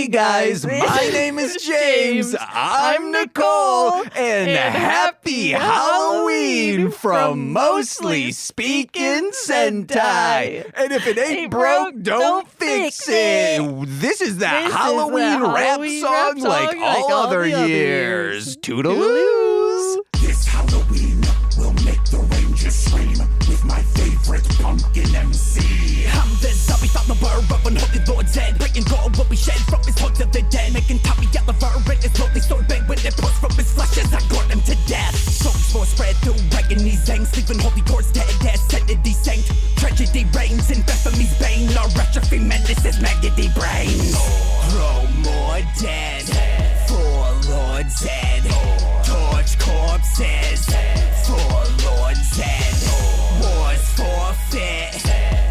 Hey guys, my name is James. I'm Nicole, and happy Halloween from Mostly Speaking Sentai. And if it ain't broke, don't fix it. This is the Halloween rap song like all other years. Toodaloo. This Halloween will make the Rangers scream with my favorite pumpkin MC. I'm the zombie follower of unholy Lord Zedd. Breaking gold will be shed from his heart of the dead. Making Tommy Gulliver and his slowly sword bang when it pours from his flesh as I gore him to death. Songs more spread through agony zangs, leaving holy cords dead as sanity sank. Tragedy reigns in Bethany's bane. Our atrophy menaces maggoty brains. Grow more dead for Lord Zedd. Torch corpses for Lord Zedd. Wars forfeit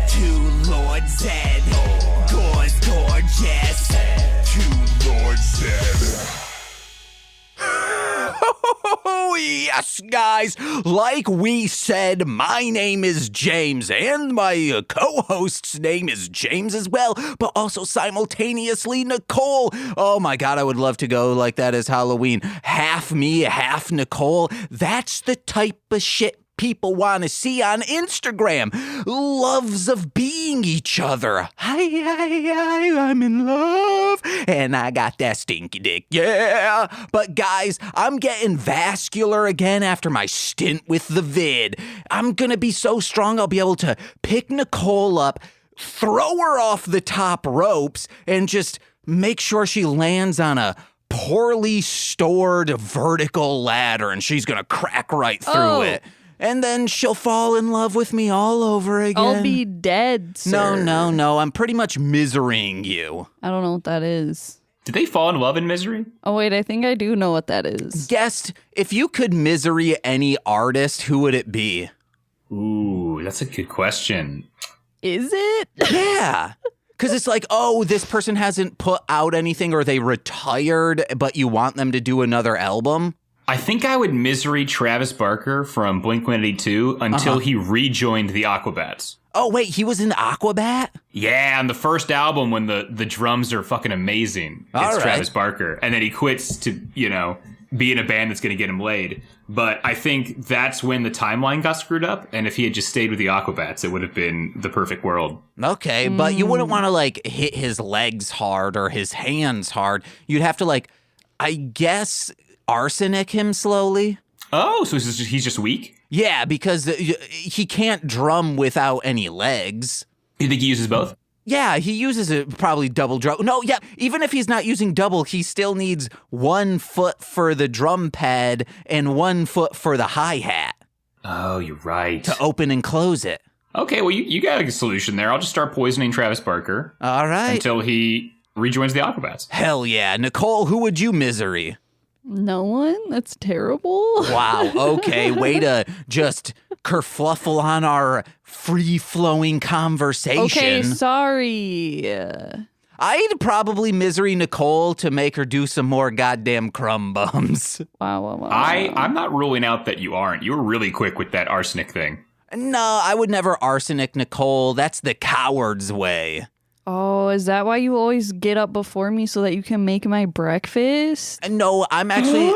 to Lord Zedd. Gore's gorgeous to Lord Zedd. Oh, yes, guys. Like we said, my name is James, and my co-host's name is James as well, but also simultaneously Nicole. Oh, my God, I would love to go like that as Halloween. Half me, half Nicole. That's the type of shit people want to see on Instagram. Loves of being each other. Hi, I'm in love. And I got that stinky dick, yeah. But guys, I'm getting vascular again after my stint with the vid. I'm gonna be so strong I'll be able to pick Nicole up, throw her off the top ropes, and just make sure she lands on a poorly stored vertical ladder and she's gonna crack right through it. And then she'll fall in love with me all over again. I'll be dead, sir. No. I'm pretty much miserying you. I don't know what that is. Did they fall in love in Misery? Oh, wait, I think I do know what that is. Guessed, if you could misery any artist, who would it be? Ooh, that's a good question. Is it? Yeah. Because it's like, oh, this person hasn't put out anything or they retired, but you want them to do another album? I think I would misery Travis Barker from Blink-182 until he rejoined the Aquabats. Oh, wait, he was in Aquabat? Yeah, on the first album when the drums are fucking amazing. It's Travis Barker. And then he quits to, be in a band that's going to get him laid. But I think that's when the timeline got screwed up. And if he had just stayed with the Aquabats, it would have been the perfect world. Okay, but you wouldn't want to, hit his legs hard or his hands hard. You'd have to, I guess, arsenic him slowly. Oh, so he's just weak? Yeah, because he can't drum without any legs. You think he uses both? Yeah, he uses it probably double drum. No, yeah, even if he's not using double, he still needs 1 foot for the drum pad and 1 foot for the hi-hat. Oh, you're right. To open and close it. Okay, well, you got a solution there. I'll just start poisoning Travis Barker. All right. Until he rejoins the Aquabats. Hell yeah. Nicole, who would you misery? No one? That's terrible. Wow, okay, way to just kerfluffle on our free-flowing conversation. Okay, sorry. I'd probably misery Nicole to make her do some more goddamn crumb bums. Wow. I'm not ruling out that you aren't. You were really quick with that arsenic thing. No, I would never arsenic Nicole. That's the coward's way. Oh, is that why you always get up before me so that you can make my breakfast? No, I'm actually,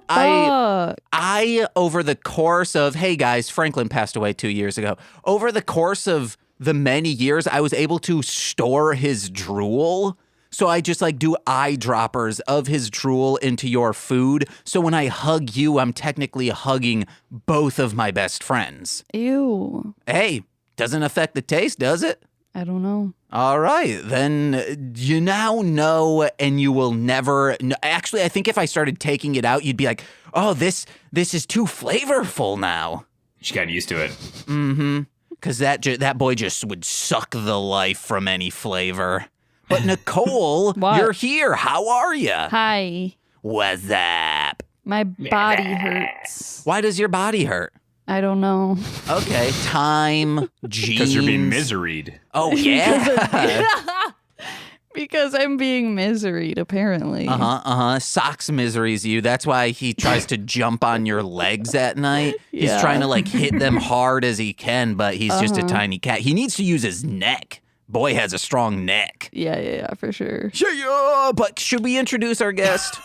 I over the course of, hey guys, Franklin passed away 2 years ago. Over the course of the many years, I was able to store his drool. So I just do eyedroppers of his drool into your food. So when I hug you, I'm technically hugging both of my best friends. Ew. Hey, doesn't affect the taste, does it? I don't know. All right, then you now know, and you will never. Actually, I think if I started taking it out, you'd be like, "Oh, this is too flavorful now." She got used to it. Mm-hmm. Because that boy just would suck the life from any flavor. But Nicole, you're here. How are you? Hi. What's up? My body hurts. Why does your body hurt? I don't know. Okay, time, genes. Because you're being miseried. Oh, yeah. Because I'm being miseried, apparently. Socks miseries you. That's why he tries to jump on your legs at night. He's trying to hit them hard as he can, but he's just a tiny cat. He needs to use his neck Boy has a strong neck. Yeah, for sure. Yeah, but should we introduce our guest?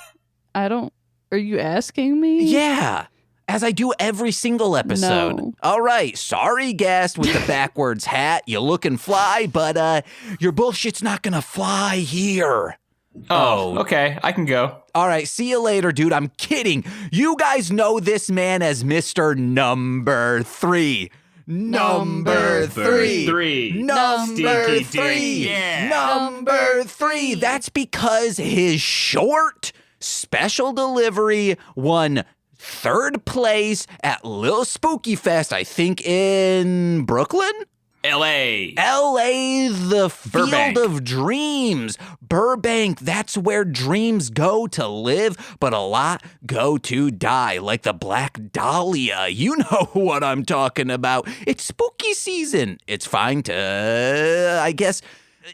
Are you asking me? Yeah, as I do every single episode. No. All right, sorry, guest with the backwards hat. You looking fly, but your bullshit's not gonna fly here. Oh, okay. I can go. All right, see you later, dude. I'm kidding. You guys know this man as Mr. Number 3. Number 3. Number Stinky 3. dick. Yeah. Number 3. That's because his short special delivery won 3rd place at Lil Spooky Fest, I think in Brooklyn? L.A. L.A., the field Burbank. of dreams. Burbank, that's where dreams go to live, but a lot go to die, like the Black Dahlia. You know what I'm talking about. It's spooky season. It's fine to, I guess,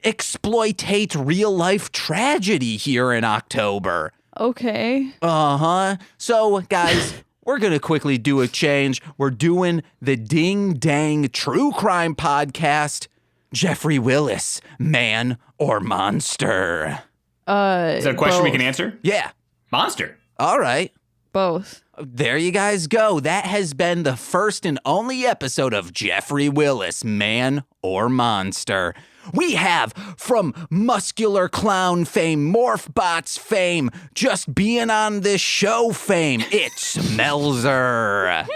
exploitate real-life tragedy here in October. Okay. Uh-huh. So, guys... We're going to quickly do a change. We're doing the Ding Dang True Crime Podcast. Jeffrey Willis, man or monster? Is that a question we both. can answer? Yeah. Monster. All right. Both. There you guys go. That has been the first and only episode of Jeffrey Willis, man or monster. We have from muscular clown fame, morph bots fame, just being on this show fame, it's Melzer.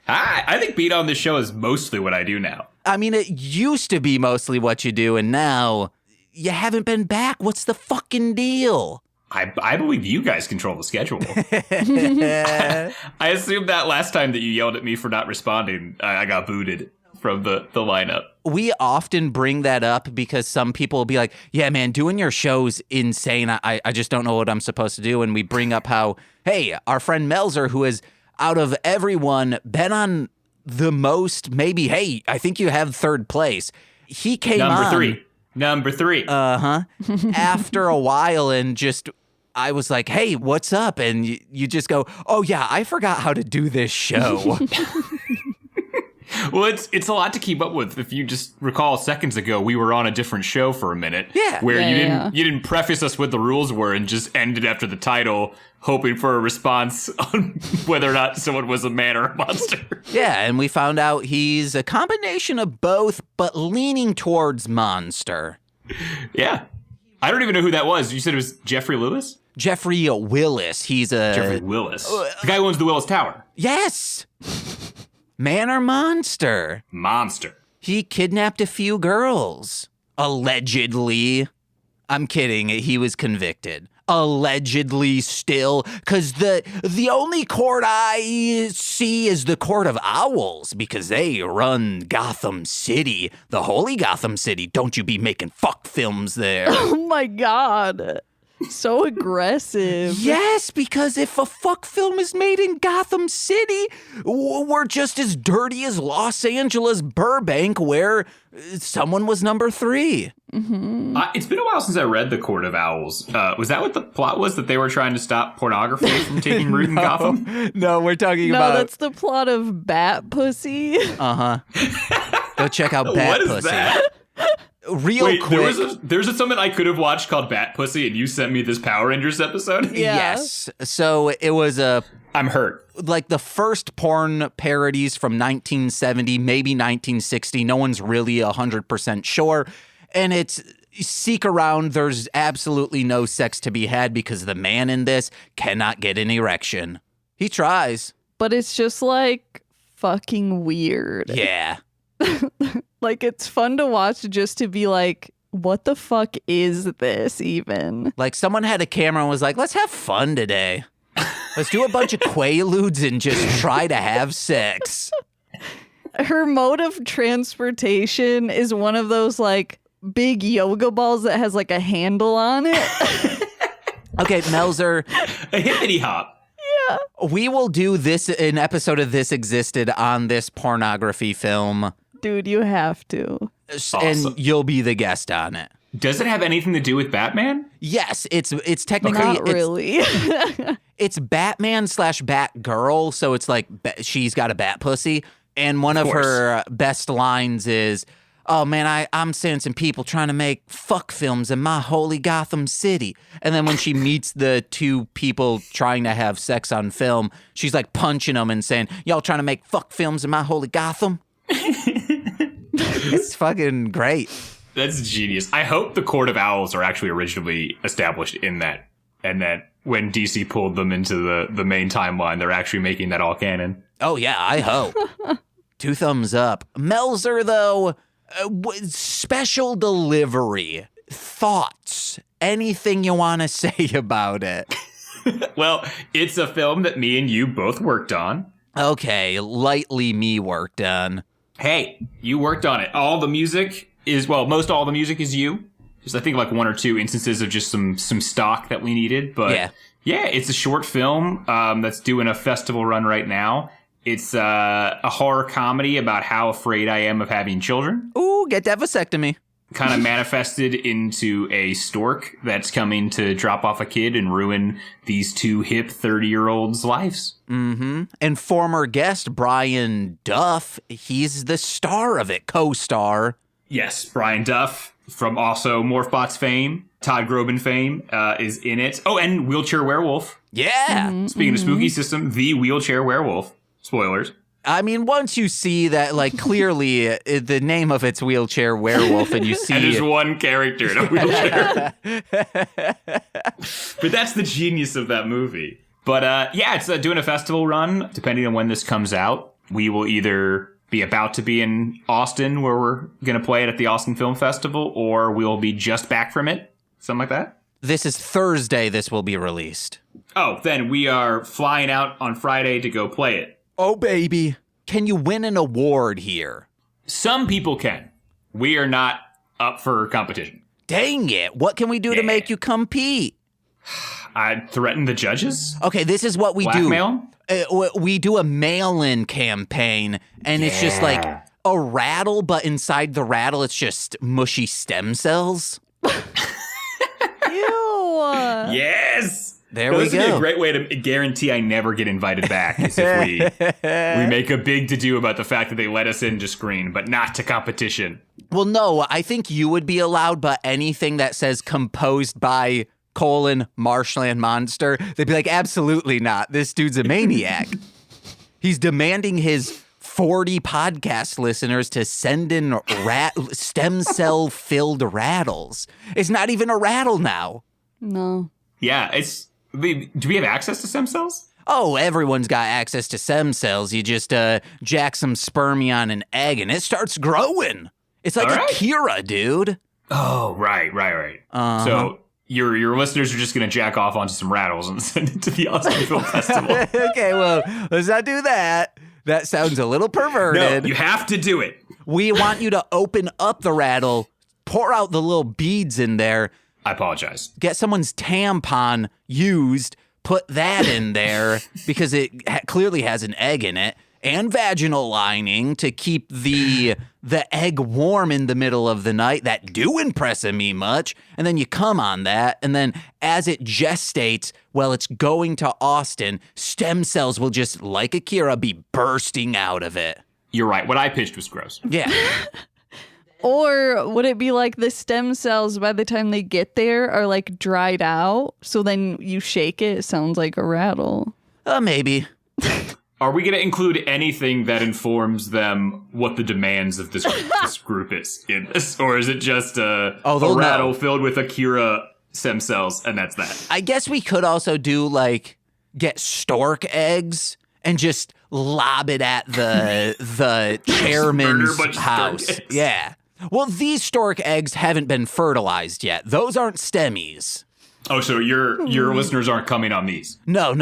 Hi. I think being on this show is mostly what I do now. I mean, it used to be mostly what you do, and now you haven't been back. What's the fucking deal? I believe you guys control the schedule. I assumed that last time that you yelled at me for not responding, I got booted from the lineup. We often bring that up because some people will be like, yeah, man, doing your show's insane. I just don't know what I'm supposed to do. And we bring up how, hey, our friend Melzer, who has, out of everyone, been on the most, maybe, hey, I think you have 3rd place. He came on. Number three. Uh-huh. After a while and just... I was like, hey, what's up? And you just go, oh, yeah, I forgot how to do this show. Well, it's a lot to keep up with. If you just recall seconds ago, we were on a different show for a minute. Yeah. Where Yeah, you didn't preface us what the rules were and just ended after the title, hoping for a response on whether or not someone was a man or a monster. Yeah, and we found out he's a combination of both, but leaning towards monster. Yeah. I don't even know who that was. You said it was Jeffrey Lewis? Jeffrey Willis. He's a... Jeffrey Willis. The guy who owns the Willis Tower. Yes! Man or monster? Monster. He kidnapped a few girls. Allegedly. I'm kidding. He was convicted. Allegedly still. Because the only court I see is the Court of Owls. Because they run Gotham City. The holy Gotham City. Don't you be making fuck films there. Oh my God. So aggressive. Yes, because if a fuck film is made in Gotham City, we're just as dirty as Los Angeles Burbank, where someone was number 3. Mm-hmm. It's been a while since I read The Court of Owls. Was that what the plot was? That they were trying to stop pornography from taking root in Gotham? No, we're talking No, about... that's the plot of Bat Pussy. Uh-huh. Go check out Bat What is Pussy. that? Real Wait, quick. there's something I could have watched called Bat Pussy, and you sent me this Power Rangers episode? Yeah. Yes. So it was I'm hurt. like the first porn parodies from 1970, maybe 1960. No one's really 100% sure. And it's seek around. There's absolutely no sex to be had because the man in this cannot get an erection. He tries. But it's just like fucking weird. Yeah. Like, it's fun to watch just to be like, what the fuck is this even? Like someone had a camera and was like, let's have fun today. Let's do a bunch of quaaludes and just try to have sex. Her mode of transportation is one of those like big yoga balls that has like a handle on it. Okay, Melzer, A hippity hop. we will do this, an episode of This Existed on this pornography film. Dude, you have to. Awesome. And you'll be the guest on it. Does it have anything to do with Batman? Yes, it's technically Not really. it's Batman / Batgirl, so it's like she's got a bat pussy, and one of course. her best lines is, oh man, I'm sensing people trying to make fuck films in my holy Gotham City. And then when she meets the two people trying to have sex on film, she's like punching them and saying, y'all trying to make fuck films in my holy Gotham? It's fucking great. That's genius. I hope the Court of Owls are actually originally established in that, and that when DC pulled them into the main timeline, they're actually making that all canon. Oh yeah, I hope. 2 thumbs up. Melzer, though, special delivery. Thoughts? Anything you want to say about it? Well, it's a film that me and you both worked on. Okay, lightly me worked on. Hey, you worked on it. All the music is, well, most all the music is you. Just I think like 1 or 2 instances of just some stock that we needed. But yeah, it's a short film that's doing a festival run right now. It's a horror comedy about how afraid I am of having children. Ooh, get that vasectomy. Kind of manifested into a stork that's coming to drop off a kid and ruin these 2 hip 30-year-olds' lives. Mm-hmm. And former guest Brian Duff, he's the star of it, co-star. Yes, Brian Duff from also Morphbots fame, Todd Groban fame, is in it. Oh, and Wheelchair Werewolf. Yeah. Speaking of Spooky System, the Wheelchair Werewolf. Spoilers. I mean, once you see that, like, clearly the name of it's Wheelchair Werewolf, and you see... and there's one character in a wheelchair. But that's the genius of that movie. But, yeah, it's doing a festival run. Depending on when this comes out, we will either be about to be in Austin, where we're going to play it at the Austin Film Festival, or we'll be just back from it. Something like that. This is Thursday this will be released. Oh, then we are flying out on Friday to go play it. Oh, baby. Can you win an award here? Some people can. We are not up for competition. Dang it. What can we do to make you compete? I threaten the judges? Okay, this is what we Blackmail? do. We do a mail-in campaign, and it's just like a rattle, but inside the rattle, it's just mushy stem cells. Ew. Yes! There we This would be go. a great way to guarantee I never get invited back, is if we make a big to-do about the fact that they let us in to screen, but not to competition. Well, no, I think you would be allowed, but anything that says composed by Marshland Monster, they'd be like, absolutely not. This dude's a maniac. He's demanding his 40 podcast listeners to send in stem cell-filled rattles. It's not even a rattle now. No. Yeah, do we have access to stem cells? Oh, everyone's got access to stem cells. You just jack some spermia on an egg and it starts growing. It's like Akira, dude. Oh, right. Uh-huh. So your listeners are just going to jack off onto some rattles and send it to the Austin Film Festival. Okay, well, let's not do that. That sounds a little perverted. No, you have to do it. We want you to open up the rattle, pour out the little beads in there, I apologize. get someone's tampon used, put that in there because it clearly has an egg in it, and vaginal lining to keep the egg warm in the middle of the night. That do impress me much. And then you come on that, and then as it gestates, well, it's going to Austin, stem cells will just, like Akira, be bursting out of it. You're right. What I pitched was gross. Yeah. Or would it be like the stem cells by the time they get there are like dried out? So then you shake it, it sounds like a rattle. Maybe. Are we going to include anything that informs them what the demands of this group is in this? Or is it just a rattle filled with Akira stem cells and that's that? I guess we could also do get stork eggs and just lob it at the chairman's house. Yeah. Well, these stork eggs haven't been fertilized yet. Those aren't stemmies. Oh, so your listeners aren't coming on these? No.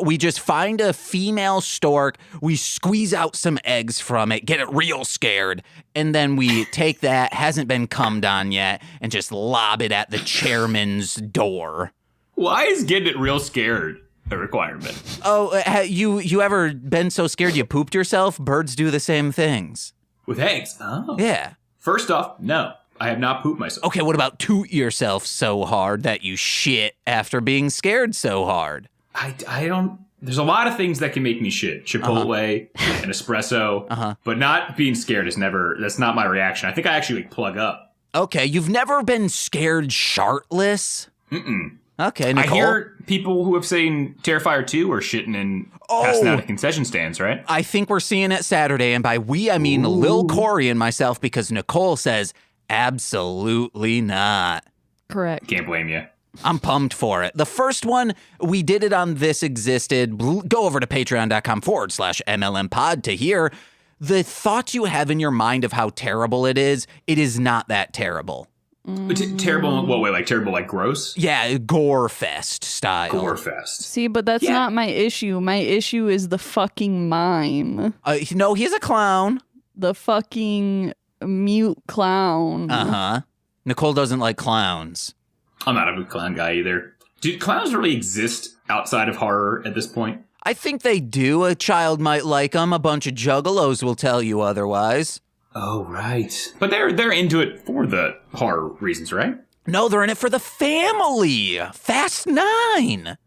We just find a female stork, we squeeze out some eggs from it, get it real scared, and then we take that, hasn't been cummed on yet, and just lob it at the chairman's door. Why is getting it real scared a requirement? Oh, you ever been so scared you pooped yourself? Birds do the same things. With eggs? Oh. Yeah. First off, no. I have not pooped myself. Okay, what about toot yourself so hard that you shit after being scared so hard? I don't there's a lot of things that can make me shit. Chipotle, an espresso, but not being scared that's not my reaction. I think I actually plug up. Okay, you've never been scared shartless? Mm-mm. Okay, Nicole. I hear people who have seen Terrifier 2 are shitting and passing out at concession stands, right? I think we're seeing it Saturday, and by we, I mean Lil Corey and myself, because Nicole says absolutely not. Correct. Can't blame you. I'm pumped for it. The first one, we did it on This Existed. Go over to patreon.com/MLMpod to hear the thoughts you have in your mind of how terrible it is. It is not that terrible. Terrible in what way? Like terrible, like gross? Yeah, gore fest style. Gore fest. See, but that's not my issue. My issue is the fucking mime. No, he's a clown. The fucking mute clown. Uh-huh. Nicole doesn't like clowns. I'm not a big clown guy either. Do clowns really exist outside of horror at this point? I think they do. A child might like them. A bunch of juggalos will tell you otherwise. Oh, right. But they're into it for the horror reasons, right? No, they're in it for the family. Fast 9.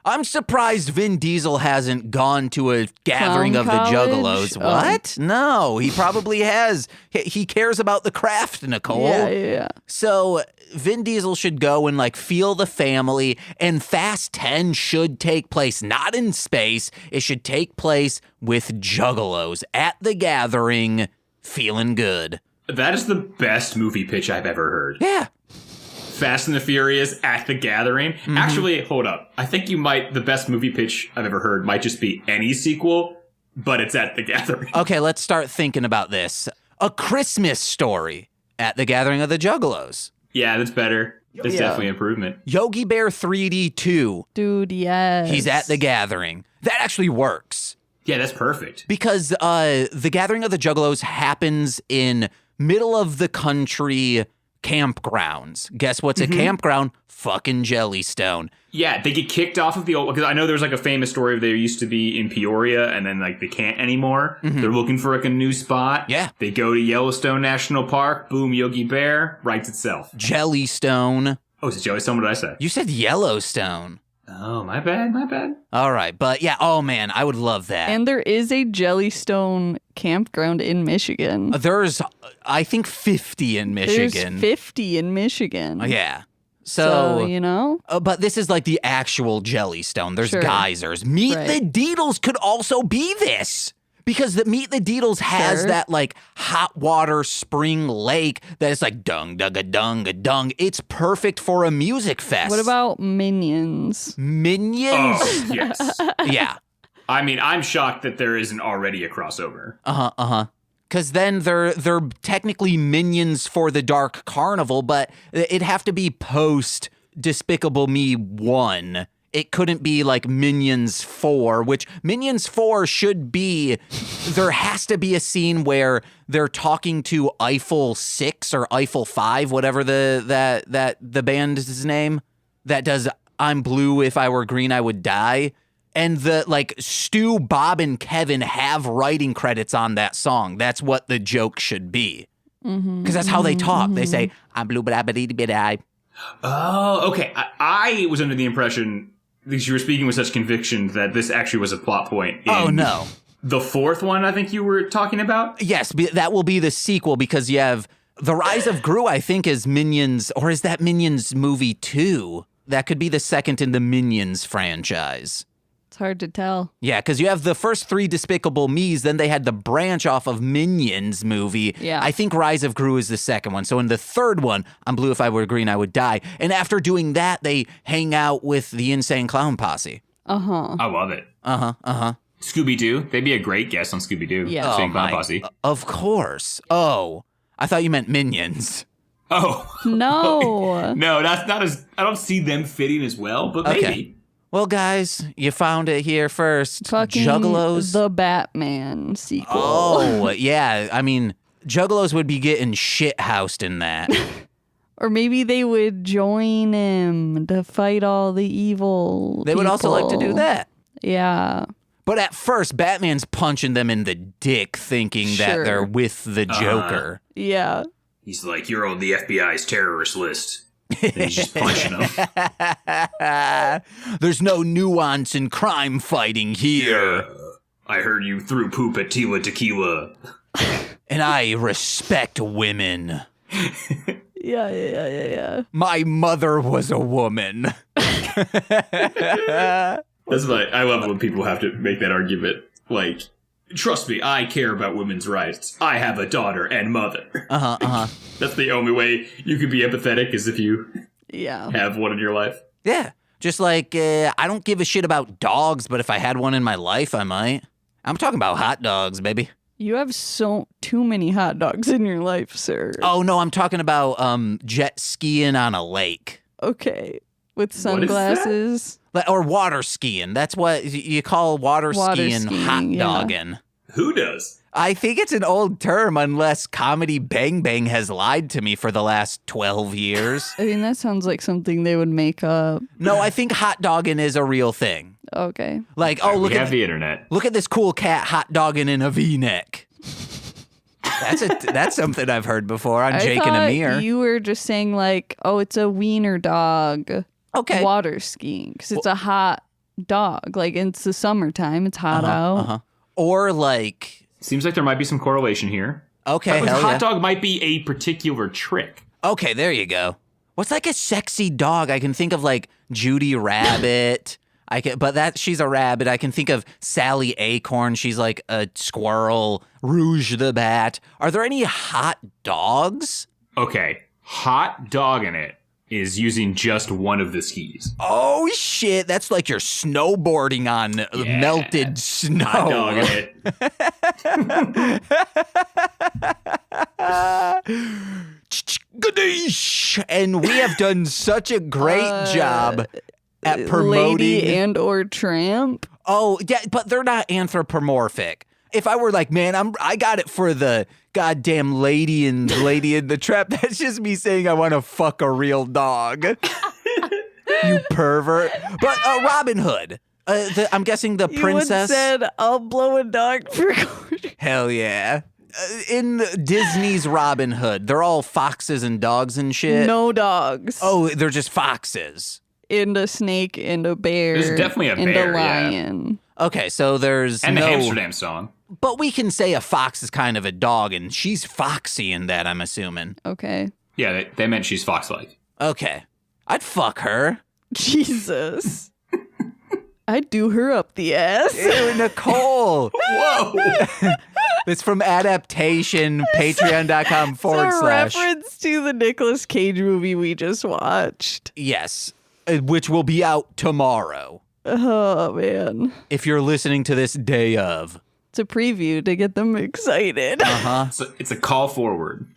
I'm surprised Vin Diesel hasn't gone to a gathering of the Juggalos. What? No, he probably has. He cares about the craft, Nicole. Yeah. So Vin Diesel should go and like feel the family, and Fast 10 should take place not in space. It should take place with Juggalos at the gathering, feeling good. That is the best movie pitch I've ever heard. Yeah. Fast and the Furious at the gathering. Mm-hmm. Actually, hold up. I think the best movie pitch I've ever heard might just be any sequel, but it's at the gathering. Okay, let's start thinking about this. A Christmas Story at the gathering of the Juggalos. Yeah, that's better. That's definitely improvement. Yogi Bear 3D 2. Dude, yes. He's at the gathering. That actually works. Yeah, that's perfect. Because the gathering of the Juggalos happens in middle of the country campgrounds. Guess what's a campground? Fucking Jellystone. Yeah, they get kicked off of the old, because I know there's like a famous story of they used to be in Peoria and then like they can't anymore. Mm-hmm. They're looking for like a new spot. Yeah. They go to Yellowstone National Park. Boom, Yogi Bear writes itself. Jellystone. Oh, is it Jellystone? What did I say? You said Yellowstone. Oh, my bad. All right, but yeah, oh man, I would love that. And there is a Jellystone campground in Michigan. There's, I think, 50 in Michigan. There's 50 in Michigan. Yeah. So you know? But this is like the actual Jellystone. There's geysers. Meet the Deedles could also be this. Because the Meet the Deedles has that like hot water spring lake that is like dung, dugga, dung, a dung. It's perfect for a music fest. What about Minions? Minions? Oh, yes. Yeah. I mean, I'm shocked that there isn't already a crossover. Because then they're technically Minions for the Dark Carnival, but it'd have to be post Despicable Me 1. It couldn't be like Minions 4, which Minions 4 should be, there has to be a scene where they're talking to Eiffel 6 or Eiffel 5, whatever the band's name, that does I'm Blue, If I Were Green, I Would Die. And the like Stu, Bob, and Kevin have writing credits on that song. That's what the joke should be. Because that's how they talk. They say, I'm blue, but I believe I. Oh, okay. I was under the impression, because you were speaking with such conviction, that this actually was a plot point. Oh, no. The fourth one, I think you were talking about? Yes, that will be the sequel, because you have The Rise of Gru, I think, is Minions, or is that Minions movie 2? That could be the second in the Minions franchise. It's hard to tell. Yeah, because you have the first 3 Despicable Me's, then they had the branch off of Minions movie. Yeah. I think Rise of Gru is the second one. So in the third one, I'm Blue, If I Were Green, I Would Die. And after doing that, they hang out with the Insane Clown Posse. I love it. Scooby-Doo. They'd be a great guest on Scooby-Doo. Yeah. Insane Clown Posse. Of course. Oh, I thought you meant Minions. Oh. No. No, that's not as, I don't see them fitting as well, but maybe. Okay. Well, guys, you found it here first. Fucking Juggalos. The Batman sequel. Oh, yeah. I mean, Juggalos would be getting shit-housed in that. Or maybe they would join him to fight all the evil They would also like to do that. Yeah. But at first, Batman's punching them in the dick thinking that they're with the Joker. Yeah. He's like, you're on the FBI's terrorist list. And he's just punching them. There's no nuance in crime fighting here. I heard you threw poop at Tila Tequila. And I respect women. Yeah. My mother was a woman. That's why I love when people have to make that argument. Like, trust me, I care about women's rights. I have a daughter and mother. That's the only way you can be empathetic, is if you have one in your life. Yeah. Just like, I don't give a shit about dogs, but if I had one in my life, I might. I'm talking about hot dogs, baby. You have too many hot dogs in your life, sir. Oh, no, I'm talking about jet skiing on a lake. Okay. With sunglasses. Or water skiing. That's what you call water skiing hot dogging. Yeah. Who does? I think it's an old term unless Comedy Bang Bang has lied to me for the last 12 years. I mean, that sounds like something they would make up. No, I think hot dogging is a real thing. Okay. Like, oh, we have the internet. Look at this cool cat hot dogging in a V-neck. That's something I've heard before on Jake and Amir. You were just saying like, oh, it's a wiener dog. Okay. Water skiing because it's a hot dog. Like it's the summertime. It's hot out. Or like, seems like there might be some correlation here. Okay, hot dog might be a particular trick. Okay, there you go. What's like a sexy dog? I can think of like Judy Rabbit. She's a rabbit. I can think of Sally Acorn. She's like a squirrel. Rouge the Bat. Are there any hot dogs? Okay, hot dog in it is using just one of the skis. Oh shit! That's like you're snowboarding on melted snow. Hot dog in it. Ganesh! And we have done such a great job at promoting Lady and or Tramp. Oh yeah, but they're not anthropomorphic. If I were like, man, I got it for the goddamn Lady in the Trap. That's just me saying I want to fuck a real dog. You pervert. But Robin Hood. I'm guessing the princess. You said, I'll blow a dog for quarter. Hell yeah. In Disney's Robin Hood, they're all foxes and dogs and shit. No dogs. Oh, they're just foxes. And a snake and a bear. There's definitely a bear, and a lion. Yeah. Okay, so there's and the Amsterdam song. But we can say a fox is kind of a dog, and she's foxy in that, I'm assuming. Okay. Yeah, they meant she's fox-like. Okay. I'd fuck her. Jesus. I'd do her up the ass. Ew, Nicole. Whoa. It's from Adaptation, patreon.com / It's a reference to the Nicolas Cage movie we just watched. Yes, which will be out tomorrow. Oh, man. If you're listening to this day of. It's a preview to get them excited. It's a call forward.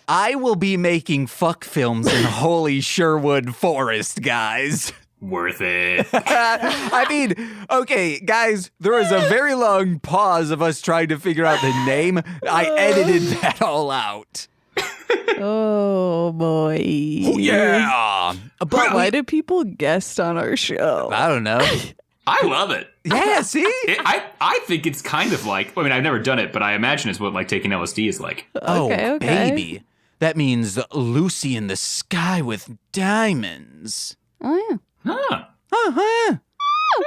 I will be making fuck films in Holy Sherwood Forest, guys. Worth it. I mean, okay, guys, there was a very long pause of us trying to figure out the name. I edited that all out. Oh, boy. Yeah. But why do people guest on our show? I don't know. I love it. Yeah, see? I think it's kind of like, I mean, I've never done it, but I imagine it's what like taking LSD is like. Okay. Baby. That means Lucy in the sky with diamonds. Oh, yeah. Huh.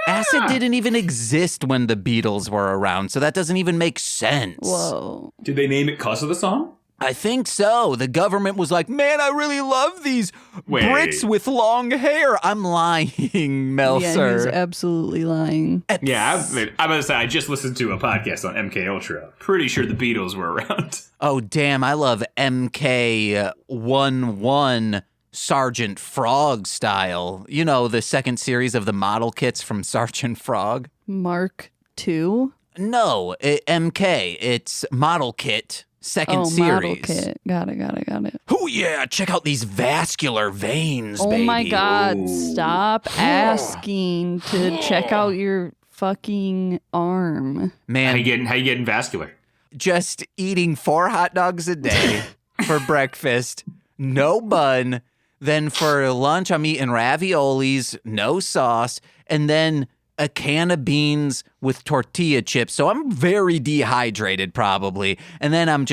Acid didn't even exist when the Beatles were around, so that doesn't even make sense. Whoa. Did they name it because of the song? I think so. The government was like, man, I really love these Brits with long hair. I'm lying, Melzer. Yeah, he's absolutely lying. Yeah, I'm going to say, I just listened to a podcast on MK Ultra. Pretty sure the Beatles were around. Oh, damn, I love MK11 Sergeant Frog style. You know, the second series of the model kits from Sergeant Frog. Mark II? No, MK. It's model kit. Second series. Model kit. Got it. Oh, yeah. Check out these vascular veins, baby. Oh, my God. Stop asking to check out your fucking arm. Man. How you getting vascular? Just eating 4 hot dogs a day for breakfast. No bun. Then for lunch, I'm eating raviolis, no sauce. And then a can of beans with tortilla chips. So I'm very dehydrated probably. And then I'm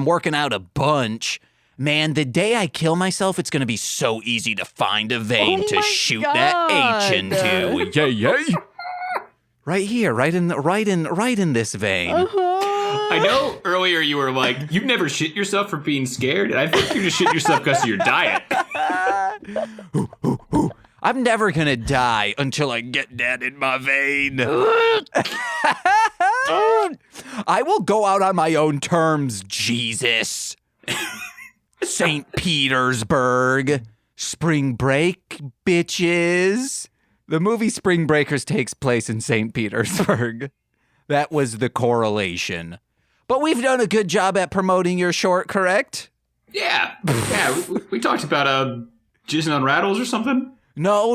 working out a bunch. Man, the day I kill myself, it's going to be so easy to find a vein to my shoot God. that H into. Yay, yay. Right here, right in this vein. I know earlier you were like, you've never shit yourself for being scared, and I think you just shit yourself because of your diet. I'm never gonna die until I get that in my vein. I will go out on my own terms, Jesus. St. Petersburg. Spring break, bitches. The movie Spring Breakers takes place in St. Petersburg. That was the correlation. But we've done a good job at promoting your short, correct? Yeah. We talked about jizzing on rattles or something. No.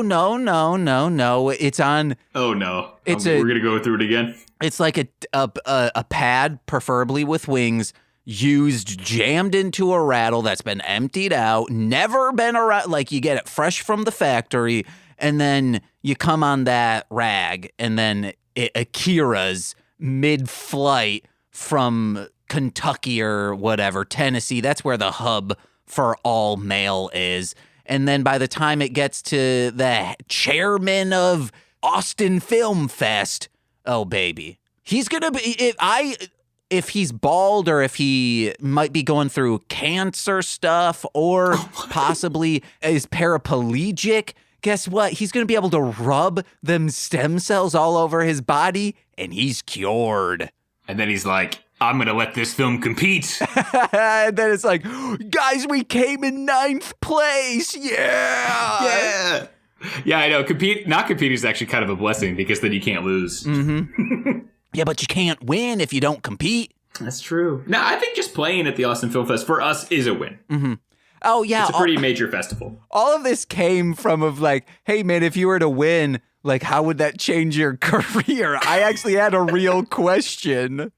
It's on. Oh no! We're gonna go through it again. It's like a pad, preferably with wings, jammed into a rattle that's been emptied out, never been around. Like you get it fresh from the factory, and then you come on that rag, and then Akira's mid-flight from Kentucky or whatever, Tennessee. That's where the hub for all mail is. And then by the time it gets to the chairman of Austin Film Fest, oh baby, he's gonna be. If he's bald or if he might be going through cancer stuff or possibly is paraplegic, guess what? He's gonna be able to rub them stem cells all over his body, and he's cured. And then he's like, I'm going to let this film compete. And then it's like, guys, we came in 9th place. Yeah. Yeah, I know. Not competing is actually kind of a blessing because then you can't lose. Mm-hmm. Yeah, but you can't win if you don't compete. That's true. No, I think just playing at the Austin Film Fest for us is a win. Mm-hmm. Oh, yeah. It's a pretty major festival. All of this came from like, hey, man, if you were to win, like, how would that change your career? I actually had a real question.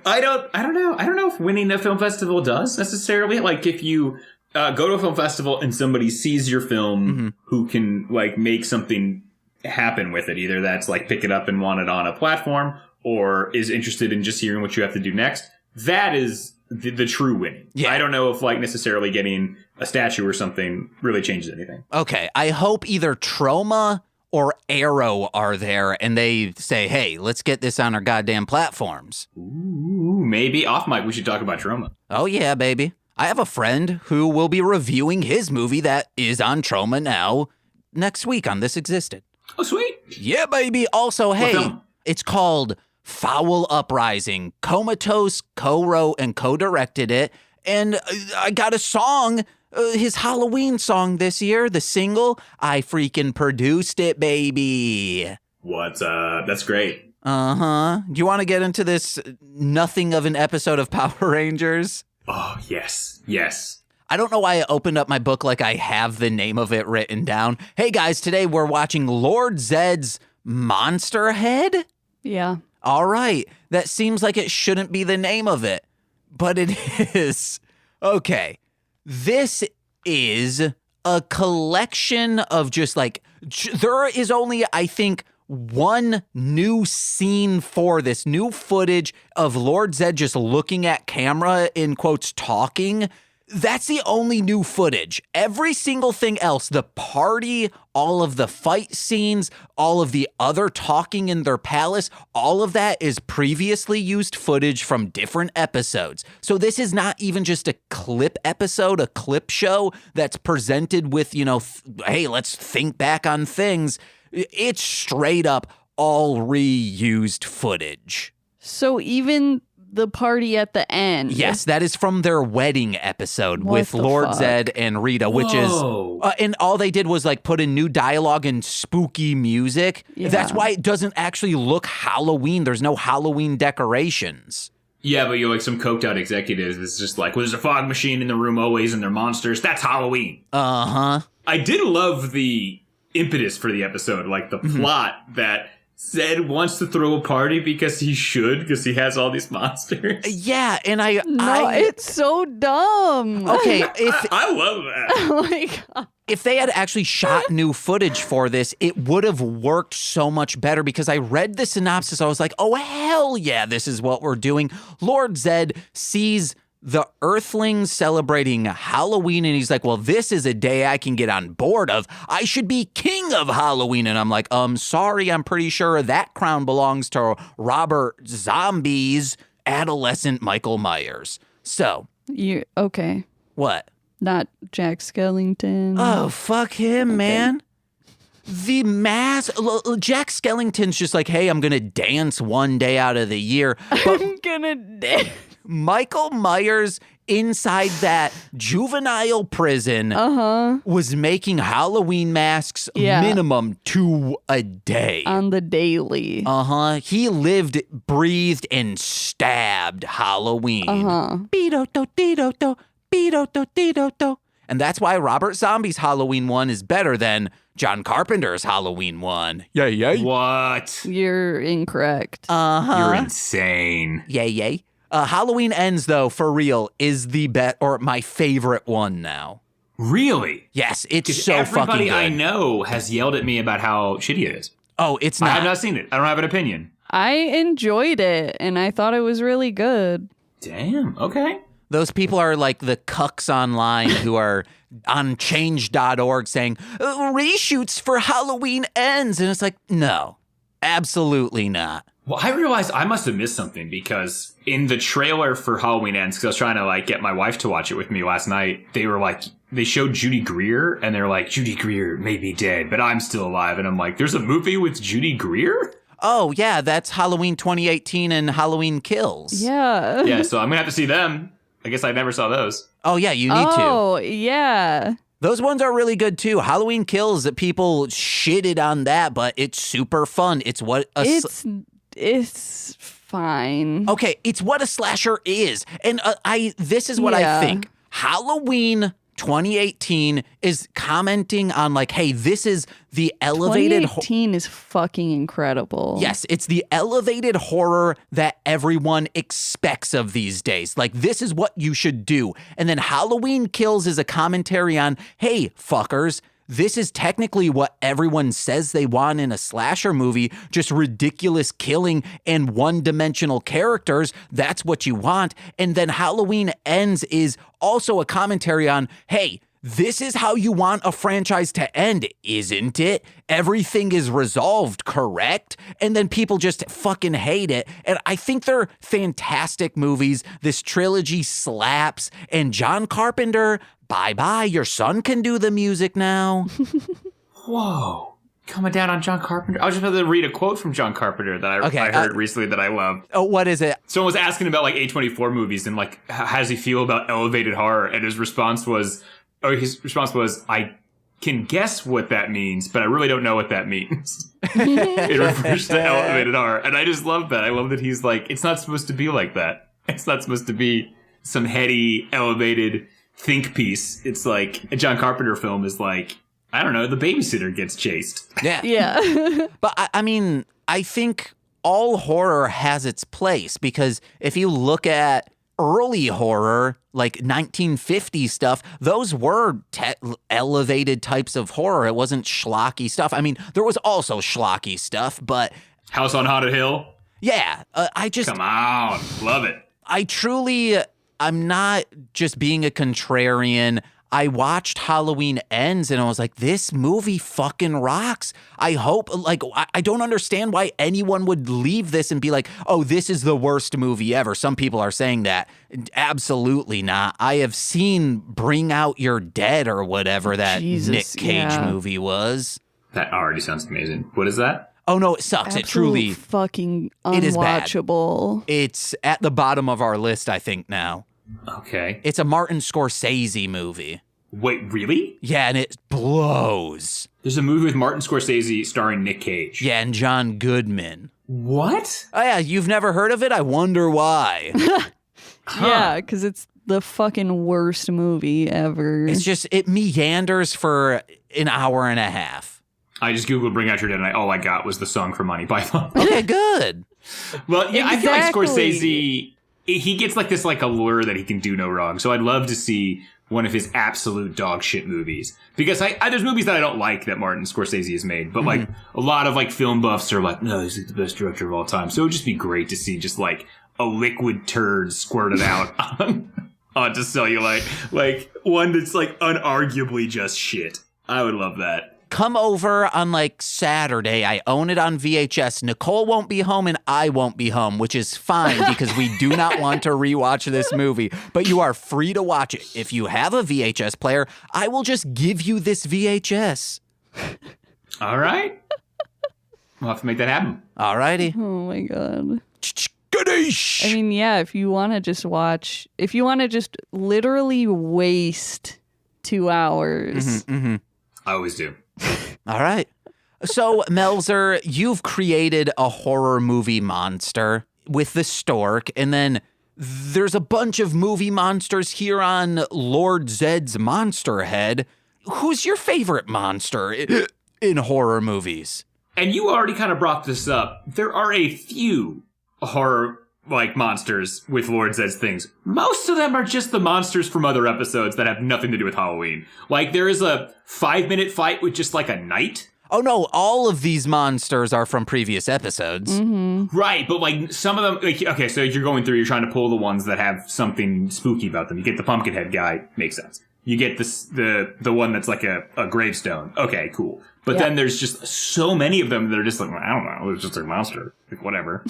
I don't know. I don't know if winning a film festival does necessarily. Like, if you go to a film festival and somebody sees your film who can, like, make something happen with it, either that's, like, pick it up and want it on a platform or is interested in just hearing what you have to do next, that is the true winning. Yeah. I don't know if, like, necessarily getting a statue or something really changes anything. Okay. I hope either Trauma or Arrow are there, and they say, hey, let's get this on our goddamn platforms. Ooh, maybe off mic we should talk about Trauma. Oh, yeah, baby. I have a friend who will be reviewing his movie that is on Trauma now next week on This Existed. Oh, sweet. Yeah, baby. Also, hey, it's called Foul Uprising. Comatose co-wrote and co-directed it, and I got a song, his Halloween song this year, the single. I freaking produced it, baby. What's up? That's great. Uh-huh. Do you want to get into this nothing of an episode of Power Rangers? Oh, yes. Yes. I don't know why I opened up my book like I have the name of it written down. Hey, guys, today we're watching Lord Zedd's Monster Head? Yeah. All right. That seems like it shouldn't be the name of it, but it is. Okay. This is a collection of just like, there is only, I think, one new scene for this, new footage of Lord Zedd just looking at camera, in quotes, talking. That's the only new footage. Every single thing else, the party, all of the fight scenes, all of the other talking in their palace, all of that is previously used footage from different episodes. So this is not even just a clip episode, a clip show that's presented with, hey, let's think back on things. It's straight up all reused footage. So even the party at the end. Yes, that is from their wedding episode with Lord Zedd and Rita, which is, and all they did was like put in new dialogue and spooky music. Yeah. That's why it doesn't actually look Halloween. There's no Halloween decorations. Yeah, but like some coked out executives, it's just like, well, there's a fog machine in the room always and they're monsters. That's Halloween. Uh-huh. I did love the impetus for the episode, like the plot that Zedd wants to throw a party because he has all these monsters. Yeah, and it's so dumb. Okay, I love that. Oh my God. If they had actually shot new footage for this, it would have worked so much better because I read the synopsis. I was like, oh, hell yeah, this is what we're doing. Lord Zedd sees the Earthlings celebrating Halloween, and he's like, well, this is a day I can get on board of. I should be king of Halloween. And I'm like, sorry, I'm pretty sure that crown belongs to Robert Zombie's adolescent Michael Myers. So. You okay. What? Not Jack Skellington. Oh, fuck him, man. The Jack Skellington's just like, hey, I'm going to dance one day out of the year. But I'm gonna dance. Michael Myers inside that juvenile prison was making Halloween masks minimum 2 a day. On the daily. He lived, breathed, and stabbed Halloween. Beedo-do-dee-do-do, beedo-do-dee-do-do. And that's why Robert Zombie's Halloween one is better than John Carpenter's Halloween one. Yay. What? You're incorrect. You're insane. Yay. Halloween Ends, though, for real, is the best, or my favorite one now. Really? Yes, it's so fucking good. Everybody I know has yelled at me about how shitty it is. Oh, it's not. I have not seen it. I don't have an opinion. I enjoyed it, and I thought it was really good. Damn, okay. Those people are like the cucks online who are on change.org saying, reshoots for Halloween Ends. And it's like, no, absolutely not. Well, I realized I must have missed something because in the trailer for Halloween Ends, because I was trying to like get my wife to watch it with me last night, they were like, they showed Judy Greer and they're like, Judy Greer may be dead, but I'm still alive. And I'm like, there's a movie with Judy Greer? Oh, yeah, that's Halloween 2018 and Halloween Kills. Yeah. Yeah, so I'm going to have to see them. I guess I never saw those. Oh, yeah, you need to. Oh, yeah. Those ones are really good, too. Halloween Kills, that people shitted on that, but it's super fun. It's what It's fine. Okay, it's what a slasher is. And this is what I think. Halloween 2018 is commenting on like, hey, this is the elevated 2018 is fucking incredible. Yes, it's the elevated horror that everyone expects of these days. Like, this is what you should do. And then Halloween Kills is a commentary on, hey, fuckers, this is technically what everyone says they want in a slasher movie, just ridiculous killing and one-dimensional characters. That's what you want. And then Halloween Ends is also a commentary on, hey, this is how you want a franchise to end, isn't it? Everything is resolved, correct? And then people just fucking hate it. And I think they're fantastic movies. This trilogy slaps. And John Carpenter, bye-bye. Your son can do the music now. Whoa. Coming down on John Carpenter. I was just about to read a quote from John Carpenter that I heard recently that I loved. Oh, what is it? Someone was asking about like A24 movies and like, how does he feel about elevated horror? And his response was, I can guess what that means, but I really don't know what that means. It refers to elevated horror. And I just love that. I love that he's like, it's not supposed to be like that. It's not supposed to be some heady, elevated think piece. It's like a John Carpenter film is like, I don't know, the babysitter gets chased. Yeah. But I mean, I think all horror has its place, because if you look at early horror, like 1950s stuff, those were elevated types of horror. It wasn't schlocky stuff. I mean, there was also schlocky stuff, but... House on Haunted Hill? Yeah, Come on, love it. I'm not just being a contrarian. I watched Halloween Ends and I was like, this movie fucking rocks. I hope, like, I don't understand why anyone would leave this and be like, oh, this is the worst movie ever. Some people are saying that. Absolutely not. I have seen Bring Out Your Dead or whatever that Nick Cage movie was. That already sounds amazing. What is that? Oh, no, it sucks. It truly fucking unwatchable. It is bad. It's at the bottom of our list, I think, now. Okay. It's a Martin Scorsese movie. Wait, really? Yeah, and it blows. There's a movie with Martin Scorsese starring Nick Cage. Yeah, and John Goodman. What? Oh, yeah, you've never heard of it? I wonder why. Yeah, because it's the fucking worst movie ever. It's just, it meanders for an hour and a half. I just Googled Bring Out Your Dead and all I got was the song from Monty Python. Okay, good. Well, yeah, Exactly. I feel like Scorsese, he gets like this like allure that he can do no wrong. So I'd love to see one of his absolute dog shit movies. Because there's movies that I don't like that Martin Scorsese has made. But like a lot of like film buffs are like, no, he's like the best director of all time. So it would just be great to see just like a liquid turd squirted out onto Cellulite. Like, one that's, like, unarguably just shit. I would love that. Come over on like Saturday. I own it on VHS. Nicole won't be home and I won't be home, which is fine because we do not want to rewatch this movie. But you are free to watch it. If you have a VHS player, I will just give you this VHS. All right. We'll have to make that happen. All righty. Oh my God. Ganesh! I mean, yeah, if you want to just literally waste 2 hours. Mm-hmm. I always do. All right. So, Melzer, you've created a horror movie monster with the stork, and then there's a bunch of movie monsters here on Lord Zedd's monster head. Who's your favorite monster in horror movies? And you already kind of brought this up. There are a few horror like monsters with Lord Zedd's things. Most of them are just the monsters from other episodes that have nothing to do with Halloween. Like, there is a 5-minute fight with just like a knight. Oh no, all of these monsters are from previous episodes. Mm-hmm. Right, but like some of them, like, okay, so you're going through, you're trying to pull the ones that have something spooky about them. You get the Pumpkinhead guy, makes sense. You get the one that's like a gravestone. Okay, cool. But then there's just so many of them that are just like, I don't know, it's just a monster. Like, whatever.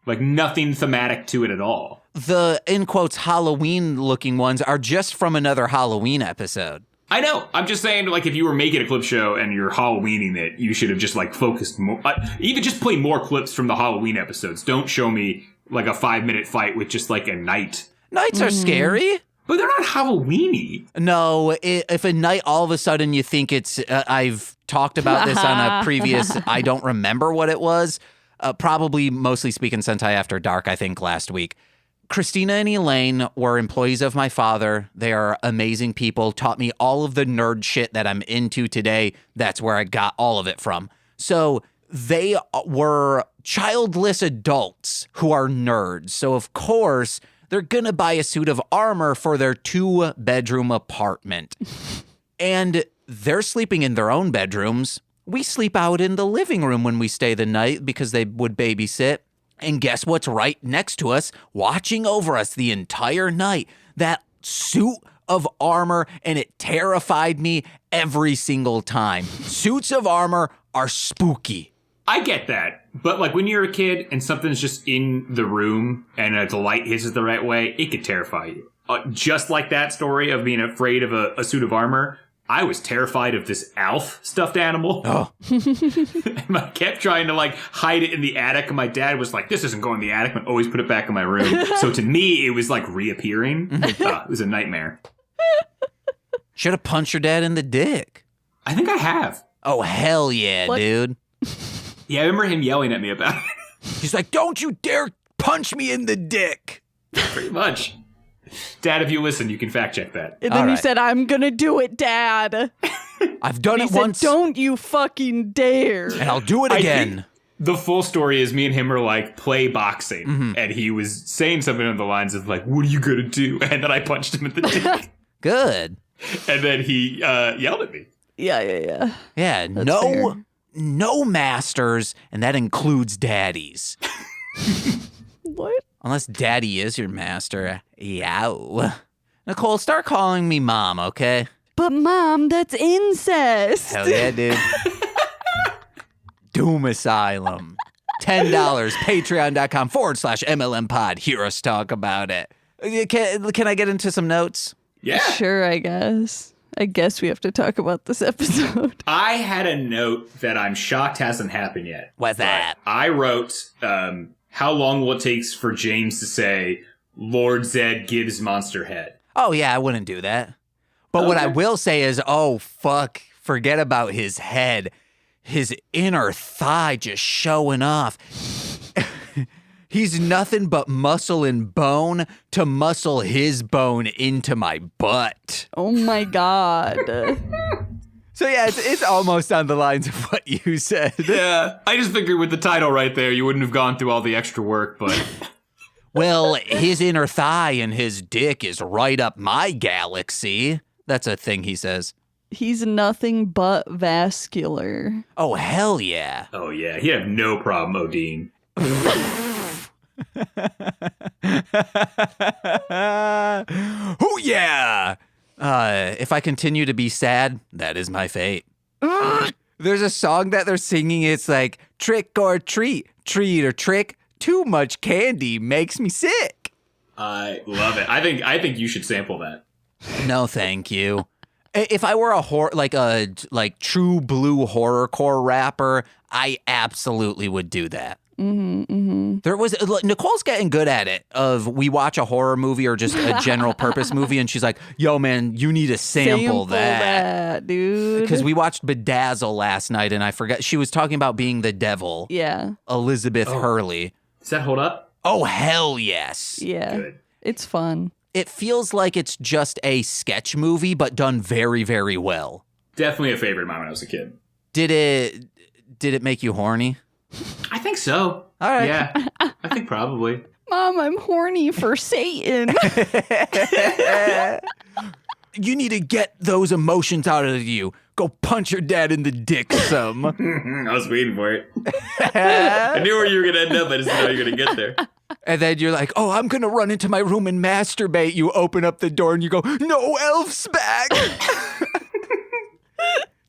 Like, nothing thematic to it at all. The, in quotes, Halloween-looking ones are just from another Halloween episode. I know. I'm just saying, like, if you were making a clip show and you're Halloweening it, you should have just, like, focused more. Even just play more clips from the Halloween episodes. Don't show me, like, a 5-minute fight with just, like, a knight. Knights are scary. But they're not Halloween-y. No, if a night all of a sudden you think it's, I've talked about this on a previous, I don't remember what it was, probably mostly speaking Sentai After Dark, I think, last week. Christina and Elaine were employees of my father. They are amazing people, taught me all of the nerd shit that I'm into today. That's where I got all of it from. So they were childless adults who are nerds. So of course, they're going to buy a suit of armor for their 2-bedroom apartment. And they're sleeping in their own bedrooms. We sleep out in the living room when we stay the night because they would babysit. And guess what's right next to us, watching over us the entire night? That suit of armor, and it terrified me every single time. Suits of armor are spooky. I get that. But, like, when you're a kid and something's just in the room and the light hits it the right way, it could terrify you. Just like that story of being afraid of a suit of armor, I was terrified of this Alf stuffed animal. Oh. And I kept trying to, like, hide it in the attic. And my dad was like, this isn't going in the attic. But always put it back in my room. So to me, it was like reappearing. It was a nightmare. Should have punched your dad in the dick. I think I have. Oh, hell yeah, dude. Yeah, I remember him yelling at me about it. He's like, don't you dare punch me in the dick. Pretty much. Dad, if you listen, you can fact check that. And then you said, I'm going to do it, Dad. I've done it said, once. Don't you fucking dare. And I'll do it again. The full story is me and him were like, play boxing. And he was saying something on the lines of like, what are you going to do? And then I punched him in the dick. Good. And then he yelled at me. Yeah. Yeah, no masters, and that includes daddies. What? Unless daddy is your master. Yow. Nicole, start calling me mom, okay? But Mom, that's incest. Hell yeah, dude. Doom Asylum. $10, patreon.com/MLM pod. Hear us talk about it. Can I get into some notes? Yeah. Sure, I guess. I guess we have to talk about this episode. I had a note that I'm shocked hasn't happened yet. What's that? I wrote, how long will it take for James to say, Lord Zedd gives monster head? Oh, yeah, I wouldn't do that. But what I will say is, oh, fuck, forget about his head. His inner thigh just showing off. He's nothing but muscle and bone to muscle his bone into my butt. Oh, my God. So, yeah, it's almost on the lines of what you said. Yeah, I just figured with the title right there, you wouldn't have gone through all the extra work, but... Well, his inner thigh and his dick is right up my galaxy. That's a thing he says. He's nothing but vascular. Oh, hell yeah. Oh, yeah, he'd have no problem ODing. Oh, yeah. If I continue to be sad, that is my fate. There's a song that they're singing. It's like, trick or treat, treat or trick. Too much candy makes me sick. I love it. I think you should sample that. No, thank you. If I were a true blue horrorcore rapper, I absolutely would do that. There was Nicole's getting good at it. We watch a horror movie or just a general purpose movie, and she's like, "Yo, man, you need to sample that, dude." Because we watched Bedazzle last night, and I forgot she was talking about being the devil. Yeah, Elizabeth Hurley. Does that hold up? Oh, hell yes. Yeah, Good. It's fun. It feels like it's just a sketch movie, but done very, very well. Definitely a favorite of mine when I was a kid. Did it make you horny? I think so. All right. Yeah, I think probably. Mom, I'm horny for Satan. You need to get those emotions out of you. Go punch your dad in the dick some. I was waiting for it. I knew where you were going to end up. I just didn't know you were going to get there. And then you're like, oh, I'm going to run into my room and masturbate. You open up the door and you go, no, Elf's back.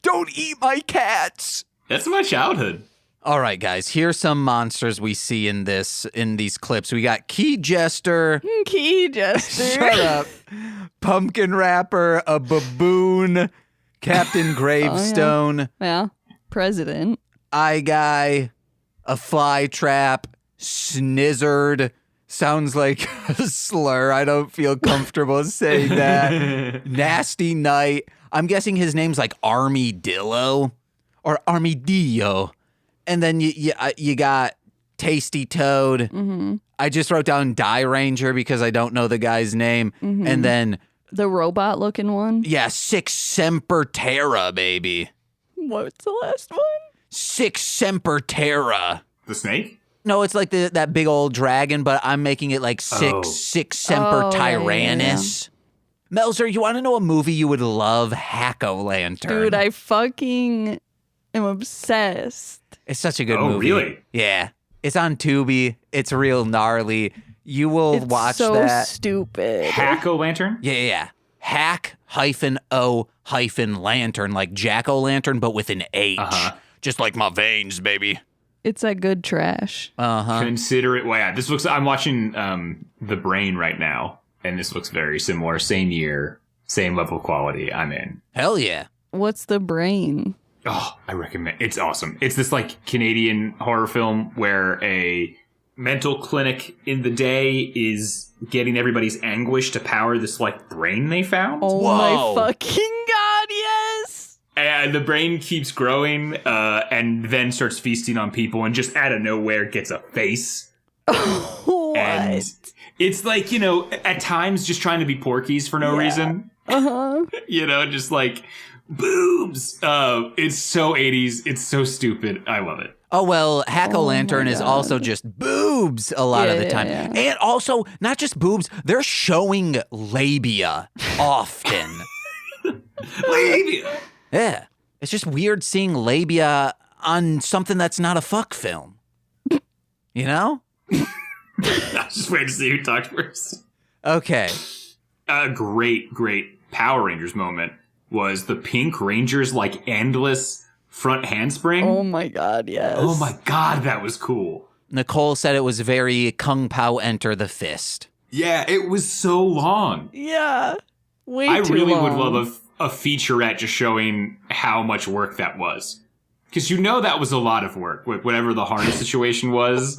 Don't eat my cats. That's my childhood. All right, guys, here's some monsters we see in these clips. We got Key Jester. Key Jester. Shut up. Pumpkin Rapper, a baboon, Captain Gravestone, Yeah. President. Eye Guy, a fly trap, Snizzard. Sounds like a slur. I don't feel comfortable saying that. Nasty Knight. I'm guessing his name's like Armadillo or Armadillo. And then you got Tasty Toad. Mm-hmm. I just wrote down Die Ranger because I don't know the guy's name. Mm-hmm. And then The robot looking one. yeah, Six Semper Terra, baby. What's the last one? Six Semper Terra. The snake? No, it's like that big old dragon, but I'm making it like Six Semper Oh, Tyrannus. Melzer, you want to know a movie you would love? Hack-O-Lantern. Dude, I fucking am obsessed. It's such a good Oh, movie. really? Yeah. It's on Tubi. It's real gnarly. You will It's watch so that. stupid. Hack-O-Lantern? Yeah. Hack-O-Lantern, like Jack-O-Lantern, but with an H. Uh-huh. Just like my veins, baby. It's a good trash. Consider it. Well, yeah, this looks. I'm watching The Brain right now, and this looks very similar. Same year, same level of quality. I'm in. Hell yeah. What's the brain? Oh, I recommend. It's awesome. It's this like Canadian horror film where a mental clinic in the day is getting everybody's anguish to power this like brain they found. Oh Whoa. my fucking god, yes! And the brain keeps growing, and then starts feasting on people, and just out of nowhere gets a face. What? And it's like, you know, at times just trying to be Porky's for no reason. Uh-huh. You know, just like boobs. It's so 80s. It's so stupid. I love it. Oh, well, Hack-O-Lantern is God. also just boobs a lot of the time. Yeah. And also, not just boobs, they're showing labia often. Labia. Yeah. It's just weird seeing labia on something that's not a fuck film. You know? I was just waiting to see who talked first. Okay. A great Power Rangers moment was the Pink Rangers like endless front handspring. Oh my god, yes. Oh my god, that was cool. Nicole said it was very Kung Pao Enter the Fist. Yeah, it was so long. Yeah. Way I too really long. would love a featurette just showing how much work that was. Because you know that was a lot of work, with whatever the harness situation was.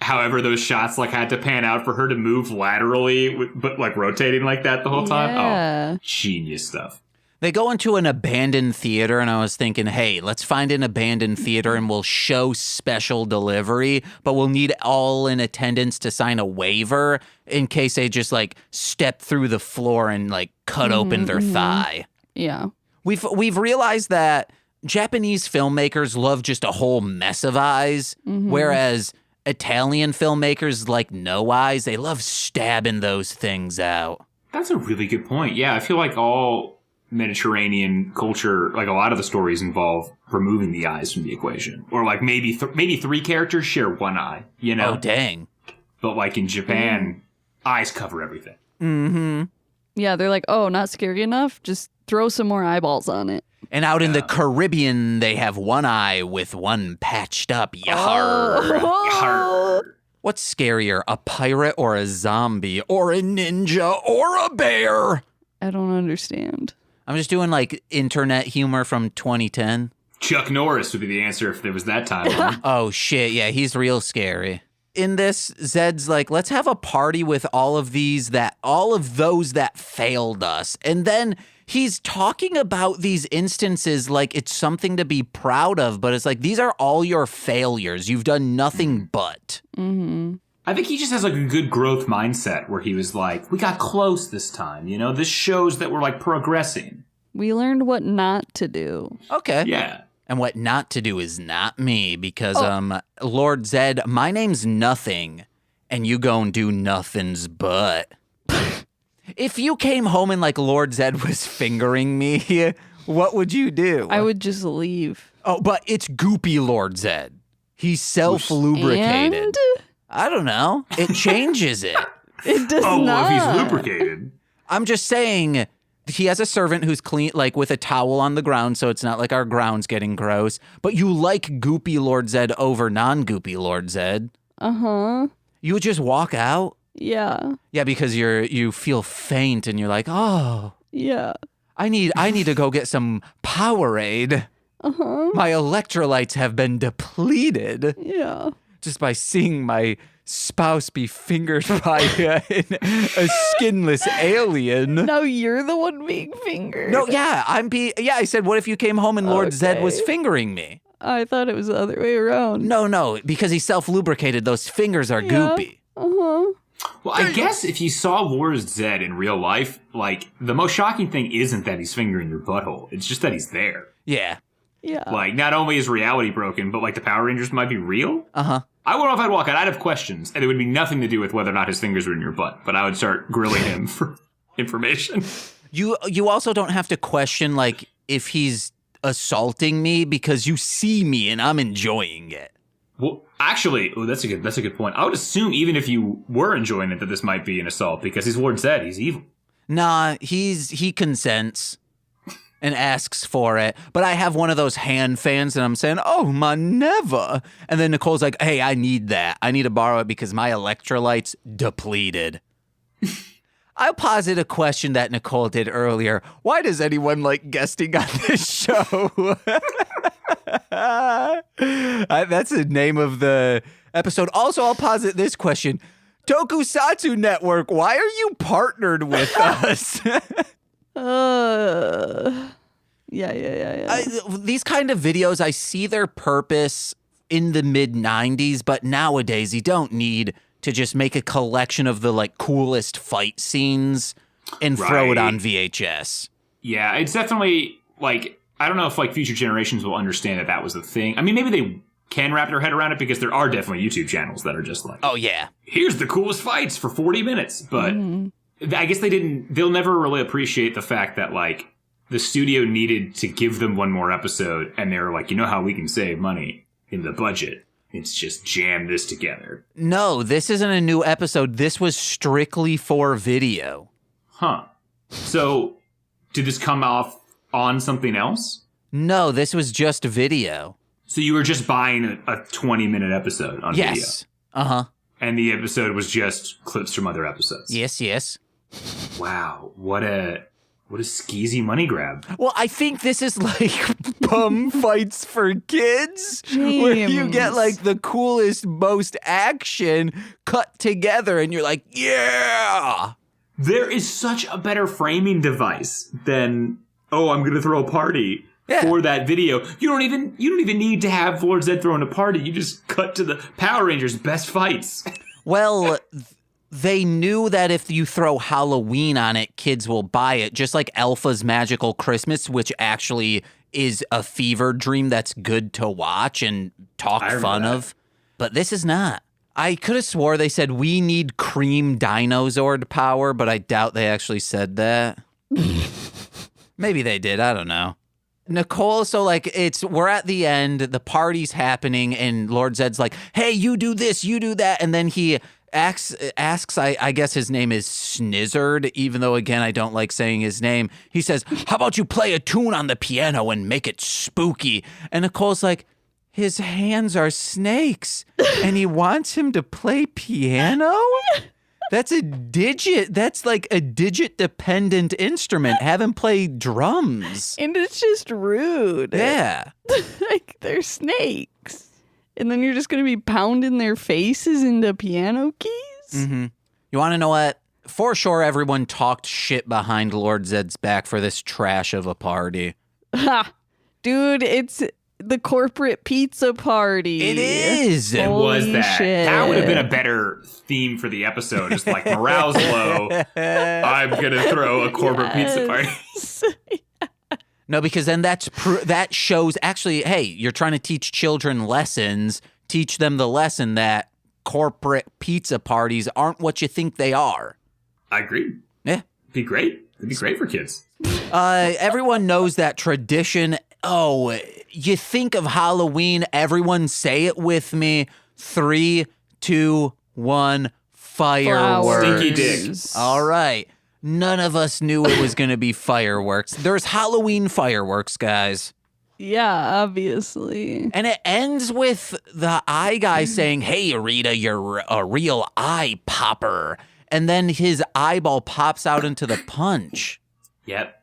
However, those shots like had to pan out for her to move laterally, but like rotating like that the whole time. Yeah. Oh, genius stuff. They go into an abandoned theater, and I was thinking, hey, let's find an abandoned theater and we'll show special delivery, but we'll need all in attendance to sign a waiver in case they just like step through the floor and like cut open their thigh. Yeah. We've realized that Japanese filmmakers love just a whole mess of eyes, whereas Italian filmmakers like no eyes. They love stabbing those things out. That's a really good point. Yeah, I feel like all Mediterranean culture, like a lot of the stories involve removing the eyes from the equation. Or like maybe three characters share one eye, you know? Oh, dang. but like in Japan, eyes cover everything. Mm-hmm. Yeah, they're like, oh, not scary enough? Just throw some more eyeballs on it. And out in the Caribbean, they have one eye with one patched up. Yar. Oh. What's scarier, a pirate or a zombie or a ninja or a bear? I don't understand. I'm just doing like internet humor from 2010. Chuck Norris would be the answer if there was that timeline. Oh, shit. Yeah, he's real scary. In this, Zedd's like, let's have a party with all of those that failed us. And then he's talking about these instances like it's something to be proud of, but it's like, these are all your failures. You've done nothing but. Mm-hmm. I think he just has like a good growth mindset where he was like, we got close this time, you know? This shows that we're like progressing. We learned what not to do. Okay. Yeah. And what not to do is not me because, Lord Zedd, my name's nothing, and you gon' do nothings but. If you came home and like Lord Zedd was fingering me, what would you do? I would just leave. Oh, but it's goopy Lord Zedd. He's self-lubricated. And I don't know. It changes it. it does Oh, not. well, if he's lubricated. I'm just saying, he has a servant who's clean, like with a towel on the ground, so it's not like our ground's getting gross. But you like goopy Lord Zedd over non-goopy Lord Zedd. Uh-huh. You would just walk out? Yeah. Yeah, because you feel faint and you're like, oh, Yeah. I need to go get some Powerade. Uh-huh. My electrolytes have been depleted Yeah. just by seeing my spouse be fingered by a skinless alien. Now you're the one being fingered. No, yeah, I said, what if you came home and Lord Zedd was Okay. fingering me? I thought it was the other way around. No, because he's self-lubricated, those fingers are goopy. Uh-huh. Well, I guess if you saw Lord Zedd in real life, like, the most shocking thing isn't that he's fingering your butthole. It's just that he's there. Yeah. Yeah. Like, not only is reality broken, but, like, the Power Rangers might be real. Uh-huh. I wouldn't know if I'd walk out. I'd have questions, and it would be nothing to do with whether or not his fingers were in your butt. But I would start grilling him for information. You also don't have to question, like, if he's assaulting me because you see me and I'm enjoying it. Well, actually, that's a good point. I would assume even if you were enjoying it, that this might be an assault because he's Lord Zedd. He's evil. Nah, he consents and asks for it. But I have one of those hand fans and I'm saying, oh, my never. And then Nicole's like, hey, I need that. I need to borrow it because my electrolytes depleted. I'll posit a question that Nicole did earlier. Why does anyone like guesting on this show? That's the name of the episode. Also, I'll posit this question. Tokusatsu Network, why are you partnered with us? Yeah. These kind of videos, I see their purpose in the mid-90s, but nowadays you don't need to just make a collection of the like coolest fight scenes and throw it on VHS. Yeah, it's definitely like, I don't know if like future generations will understand that was the thing. I mean, maybe they can wrap their head around it because there are definitely YouTube channels that are just like, oh yeah, here's the coolest fights for 40 minutes. But I guess they'll never really appreciate the fact that like the studio needed to give them one more episode and they were like, you know how we can save money in the budget? It's just jam this together. No, this isn't a new episode. This was strictly for video. Huh. So did this come off on something else? No, this was just video. So you were just buying a 20-minute episode on video? Yes. Uh-huh. And the episode was just clips from other episodes? Yes. Wow. What a skeezy money grab. Well, I think this is like bum fights for kids. Where you get like the coolest, most action cut together and you're like, yeah. There is such a better framing device than, oh, I'm going to throw a party for that video. You don't even need to have Lord Zedd throwing a party. You just cut to the Power Rangers' best fights. Well, they knew that if you throw Halloween on it, kids will buy it. Just like Alpha's Magical Christmas, which actually is a fever dream that's good to watch and talk fun of. But this is not. I could have swore they said we need cream Dinozord power, but I doubt they actually said that. Maybe they did. I don't know. Nicole, so like we're at the end, the party's happening, and Lord Zedd's like, hey, you do this, you do that. And then he asks, I guess his name is Snizzard, even though, again, I don't like saying his name. He says, how about you play a tune on the piano and make it spooky? And Nicole's like, his hands are snakes, and he wants him to play piano? That's like a digit-dependent instrument. Have him play drums. And it's just rude. Yeah. Like, they're snakes. And then you're just going to be pounding their faces into piano keys? Mm-hmm. You want to know what? For sure, everyone talked shit behind Lord Zedd's back for this trash of a party. Ha! Dude, it's the corporate pizza party. It is. It was Holy that. shit. That would have been a better theme for the episode. Just like morale's low. I'm gonna throw a corporate pizza party. No, because then that shows actually, hey, you're trying to teach children lessons. Teach them the lesson that corporate pizza parties aren't what you think they are. I agree. Yeah. It'd be great. It'd be great for kids. Everyone knows that tradition. Oh, you think of Halloween, everyone say it with me. 3, 2, 1, fireworks. Stinky dick. All right. None of us knew it was going to be fireworks. There's Halloween fireworks, guys. Yeah, obviously. And it ends with the eye guy saying, hey, Rita, you're a real eye popper. And then his eyeball pops out into the punch. Yep.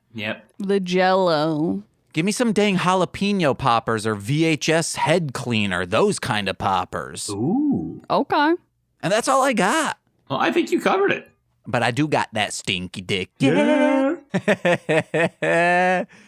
The Jello. Give me some dang jalapeno poppers or VHS head cleaner, those kind of poppers. Ooh. Okay. And that's all I got. Well, I think you covered it. But I do got that stinky dick. Yeah.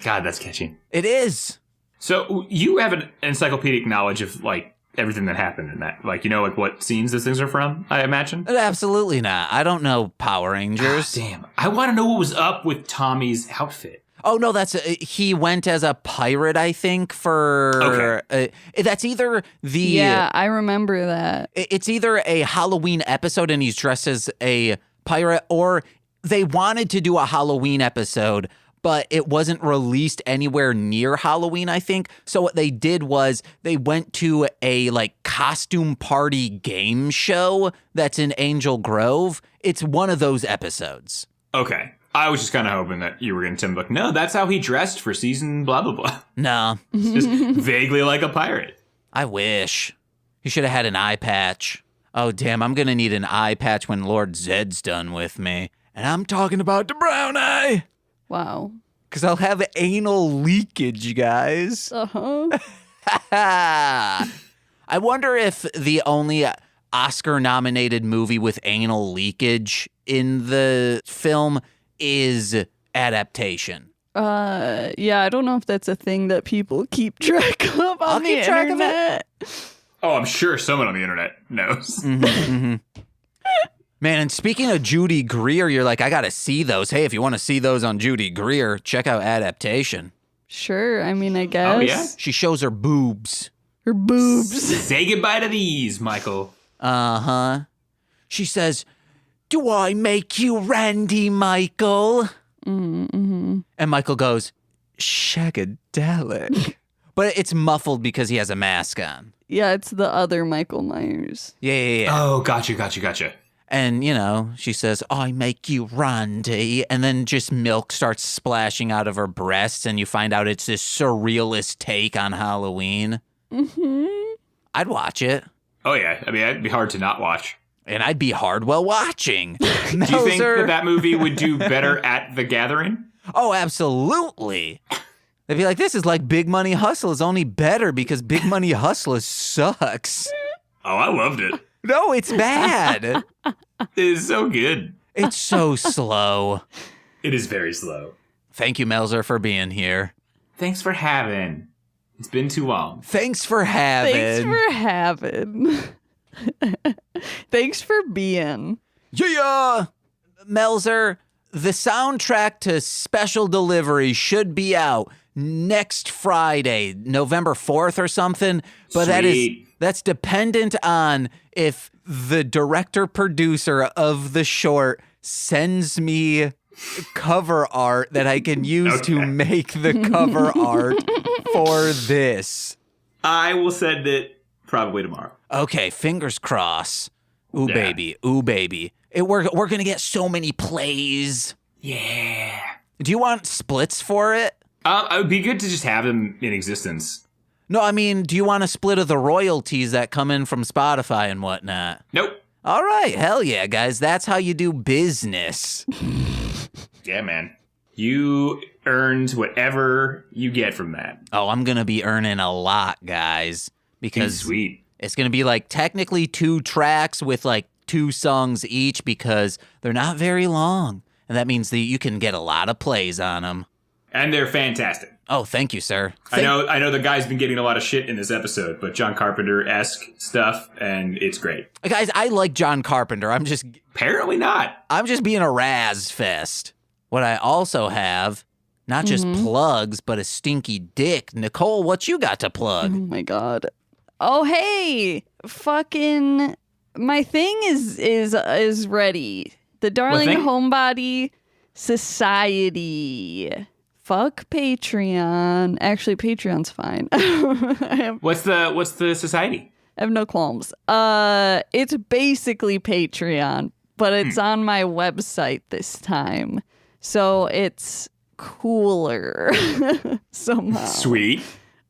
God, that's catchy. It is. So you have an encyclopedic knowledge of like everything that happened in that. Like, you know, like what scenes those things are from, I imagine? Absolutely not. I don't know Power Rangers. Damn. I want to know what was up with Tommy's outfit. Oh, no, he went as a pirate, I think, for... Okay. That's either the... Yeah, I remember that. It's either a Halloween episode and he's dressed as a pirate, or they wanted to do a Halloween episode, but it wasn't released anywhere near Halloween, I think. So what they did was they went to a like costume party game show that's in Angel Grove. It's one of those episodes. Okay. I was just kind of hoping that you were going to tell me, like, no, that's how he dressed for season blah, blah, blah. No. Just vaguely like a pirate. I wish. He should have had an eye patch. Oh, damn, I'm going to need an eye patch when Lord Zedd's done with me. And I'm talking about the brown eye. Wow. Because I'll have anal leakage, guys. Uh-huh. I wonder if the only Oscar-nominated movie with anal leakage in the film is adaptation. Yeah, I don't know if that's a thing that people keep track of on the internet. Oh, I'm sure someone on the internet knows. Man, and speaking of Judy Greer, you're like, I gotta see those. Hey, if you want to see those on Judy Greer, check out Adaptation. Sure, I mean, I guess. Oh, yeah? She shows her boobs. Her boobs. Say goodbye to these, Michael. Uh-huh. She says, do I make you Randy, Michael? Mm-hmm. And Michael goes, shagadelic. But it's muffled because he has a mask on. Yeah, it's the other Michael Myers. Yeah. Oh, gotcha. And, you know, she says, I make you Randy. And then just milk starts splashing out of her breasts, and you find out it's this surrealist take on Halloween. Mm-hmm. I'd watch it. Oh, yeah. I mean, it'd be hard to not watch. And I'd be hard while watching. Do you think that movie would do better at The Gathering? Oh, absolutely. They'd be like, this is like Big Money Hustle is only better because Big Money Hustle sucks. Oh, I loved it. No, it's bad. It is so good. It's so slow. It is very slow. Thank you, Melzer, for being here. Thanks for having. It's been too long. Thanks for having. Thanks for having. Thanks for being. Yeah. Melzer, the soundtrack to Special Delivery should be out next Friday, November 4th or something. But Sweet. that's dependent on if the director-producer of the short sends me cover art that I can use to make the cover art for this. I will send it probably tomorrow. Okay, fingers crossed. Ooh, Yeah. baby. Ooh, baby. We're going to get so many plays. Yeah. Do you want splits for it? It would be good to just have them in existence. No, I mean, do you want a split of the royalties that come in from Spotify and whatnot? Nope. All right. Hell yeah, guys. That's how you do business. Yeah, man. You earned whatever you get from that. Oh, I'm going to be earning a lot, guys. Because Sweet. it's going to be like technically 2 tracks with like 2 songs each because they're not very long. And that means that you can get a lot of plays on them. And they're fantastic. Oh, thank you, sir. I know the guy's been getting a lot of shit in this episode, but John Carpenter-esque stuff, and it's great. Guys, I like John Carpenter. I'm just Apparently not. being a razz fest. What I also have, not just plugs, but a stinky dick. Nicole, what you got to plug? Oh my god. Oh hey, fucking my thing is ready. The Darling thing? Homebody Society. Fuck Patreon. Actually, Patreon's fine. I What's the society? have no qualms. It's basically Patreon, but it's on my website this time. So it's cooler somehow. Sweet.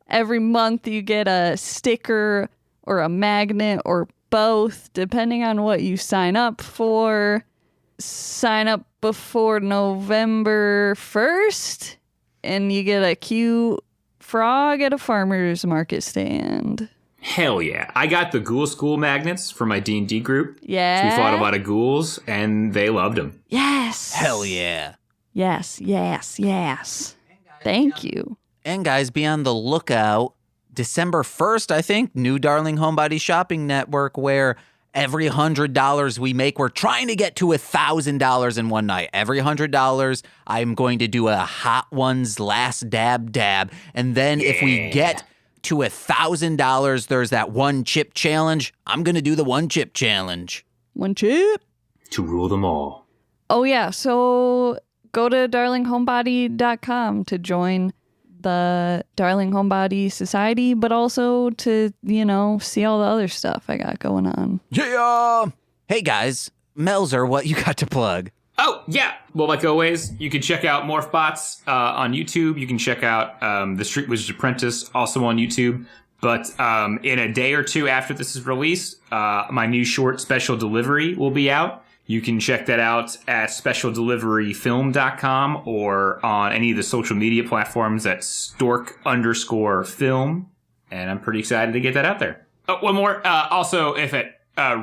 Every month you get a sticker or a magnet or both, depending on what you sign up for. Sign up before November 1st, and you get a cute frog at a farmer's market stand. Hell yeah. I got the Ghoul School magnets for my D&D group. Yeah. So we fought a lot of ghouls, and they loved them. Yes. Hell yeah. Yes, yes, yes. Thank you. And guys, be on the lookout. December 1st, I think, new Darling Homebody Shopping Network, where every $100 we make, we're trying to get to $1,000 in one night. Every $100, I'm going to do a Hot Ones last dab. And then if we get to $1,000, there's that one chip challenge. I'm going to do the one chip challenge. One chip. To rule them all. Oh, yeah. So go to darlinghomebody.com to join the Darling Homebody Society, but also to, see all the other stuff I got going on. Yeah. Hey, guys. Melzer, what you got to plug? Oh, yeah. Well, like always, you can check out Morphbots on YouTube. You can check out The Street Wizard's Apprentice, also on YouTube. But in a day or two after this is released, my new short Special Delivery will be out. You can check that out at specialdeliveryfilm.com or on any of the social media platforms at stork_film. And I'm pretty excited to get that out there. Oh, one more. Also, if it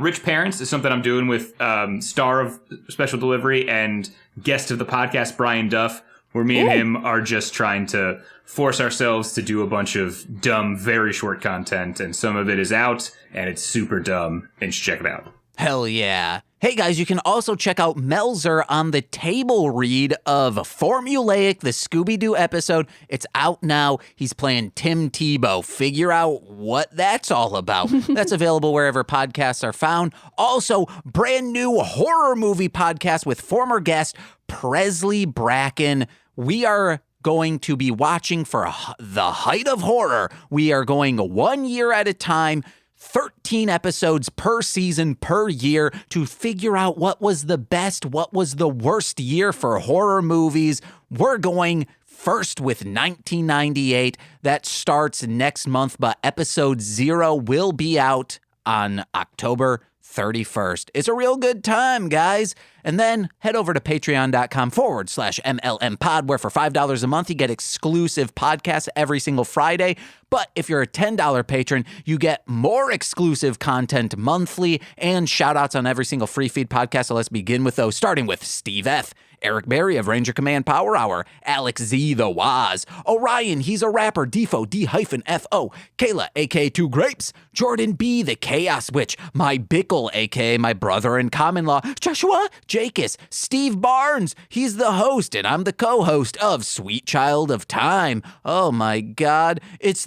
Rich Parents is something I'm doing with star of Special Delivery and guest of the podcast, Brian Duff, where me and him are just trying to force ourselves to do a bunch of dumb, very short content. And some of it is out, and it's super dumb. And you should check it out. Hell yeah. Hey guys, you can also check out Melzer on the table read of Formulaic, the Scooby-Doo episode. It's out now. He's playing Tim Tebow. Figure out what that's all about. That's available wherever podcasts are found. Also, brand new horror movie podcast with former guest Presley Bracken. We are going to be watching for the height of horror. We are going 1 year at a time. 13 episodes per season per year to figure out what was the best, what was the worst year for horror movies. We're going first with 1998. That starts next month, but episode 0 will be out on October 31st. It's a real good time, guys. And then head over to patreon.com/MLMpod, where for $5 a month, you get exclusive podcasts every single Friday. But if you're a $10 patron, you get more exclusive content monthly and shout outs on every single free feed podcast. So let's begin with those, starting with Steve F., Eric Berry of Ranger Command Power Hour, Alex Z. The Waz, Orion, he's a rapper, Defo, D-F-O, Kayla, a.k.a. Two Grapes, Jordan B., the Chaos Witch, my Bickle, a.k.a. my brother in common law, Joshua Jacus, Steve Barnes, he's the host, and I'm the co-host of Sweet Child of Time. Oh my God, it's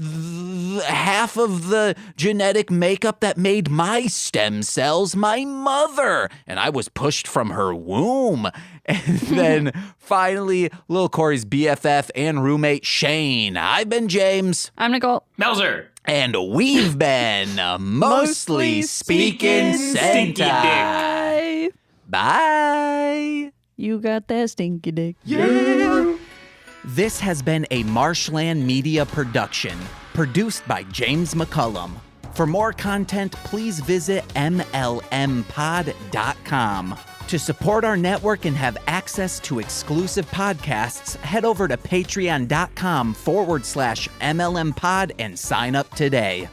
half of the genetic makeup that made my stem cells my mother, and I was pushed from her womb. And then finally, Lil Corey's BFF and roommate Shane. I've been James. I'm Nicole. Melzer. And we've been mostly speaking Stinky Sentai. Bye. You got that stinky dick. This has been a Marshland Media production, produced by James McCollum. For more content, please visit mlmpod.com. To support our network and have access to exclusive podcasts, head over to patreon.com/MLMpod and sign up today.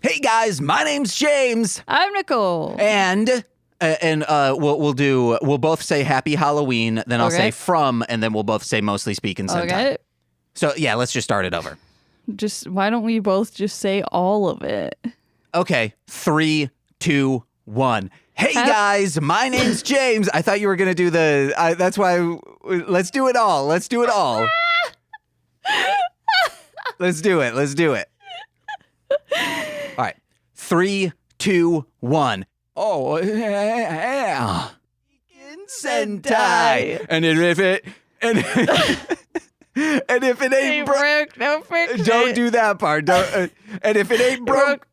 Hey guys, my name's James. I'm Nicole. And we'll both say Happy Halloween, then I'll say from, and then we'll both say Mostly Speaking Sentai. Okay. So yeah, let's just start it over. Why don't we both just say all of it? Okay, 3, 2, 1. Hey guys, my name's James. I thought you were gonna do that's why. Let's do it all. Let's do it all. Let's do it. All right, 3, 2, 1. Oh, yeah. Sentai. And if it ain't broke, don't fix don't do that part. Don't. And if it ain't broke.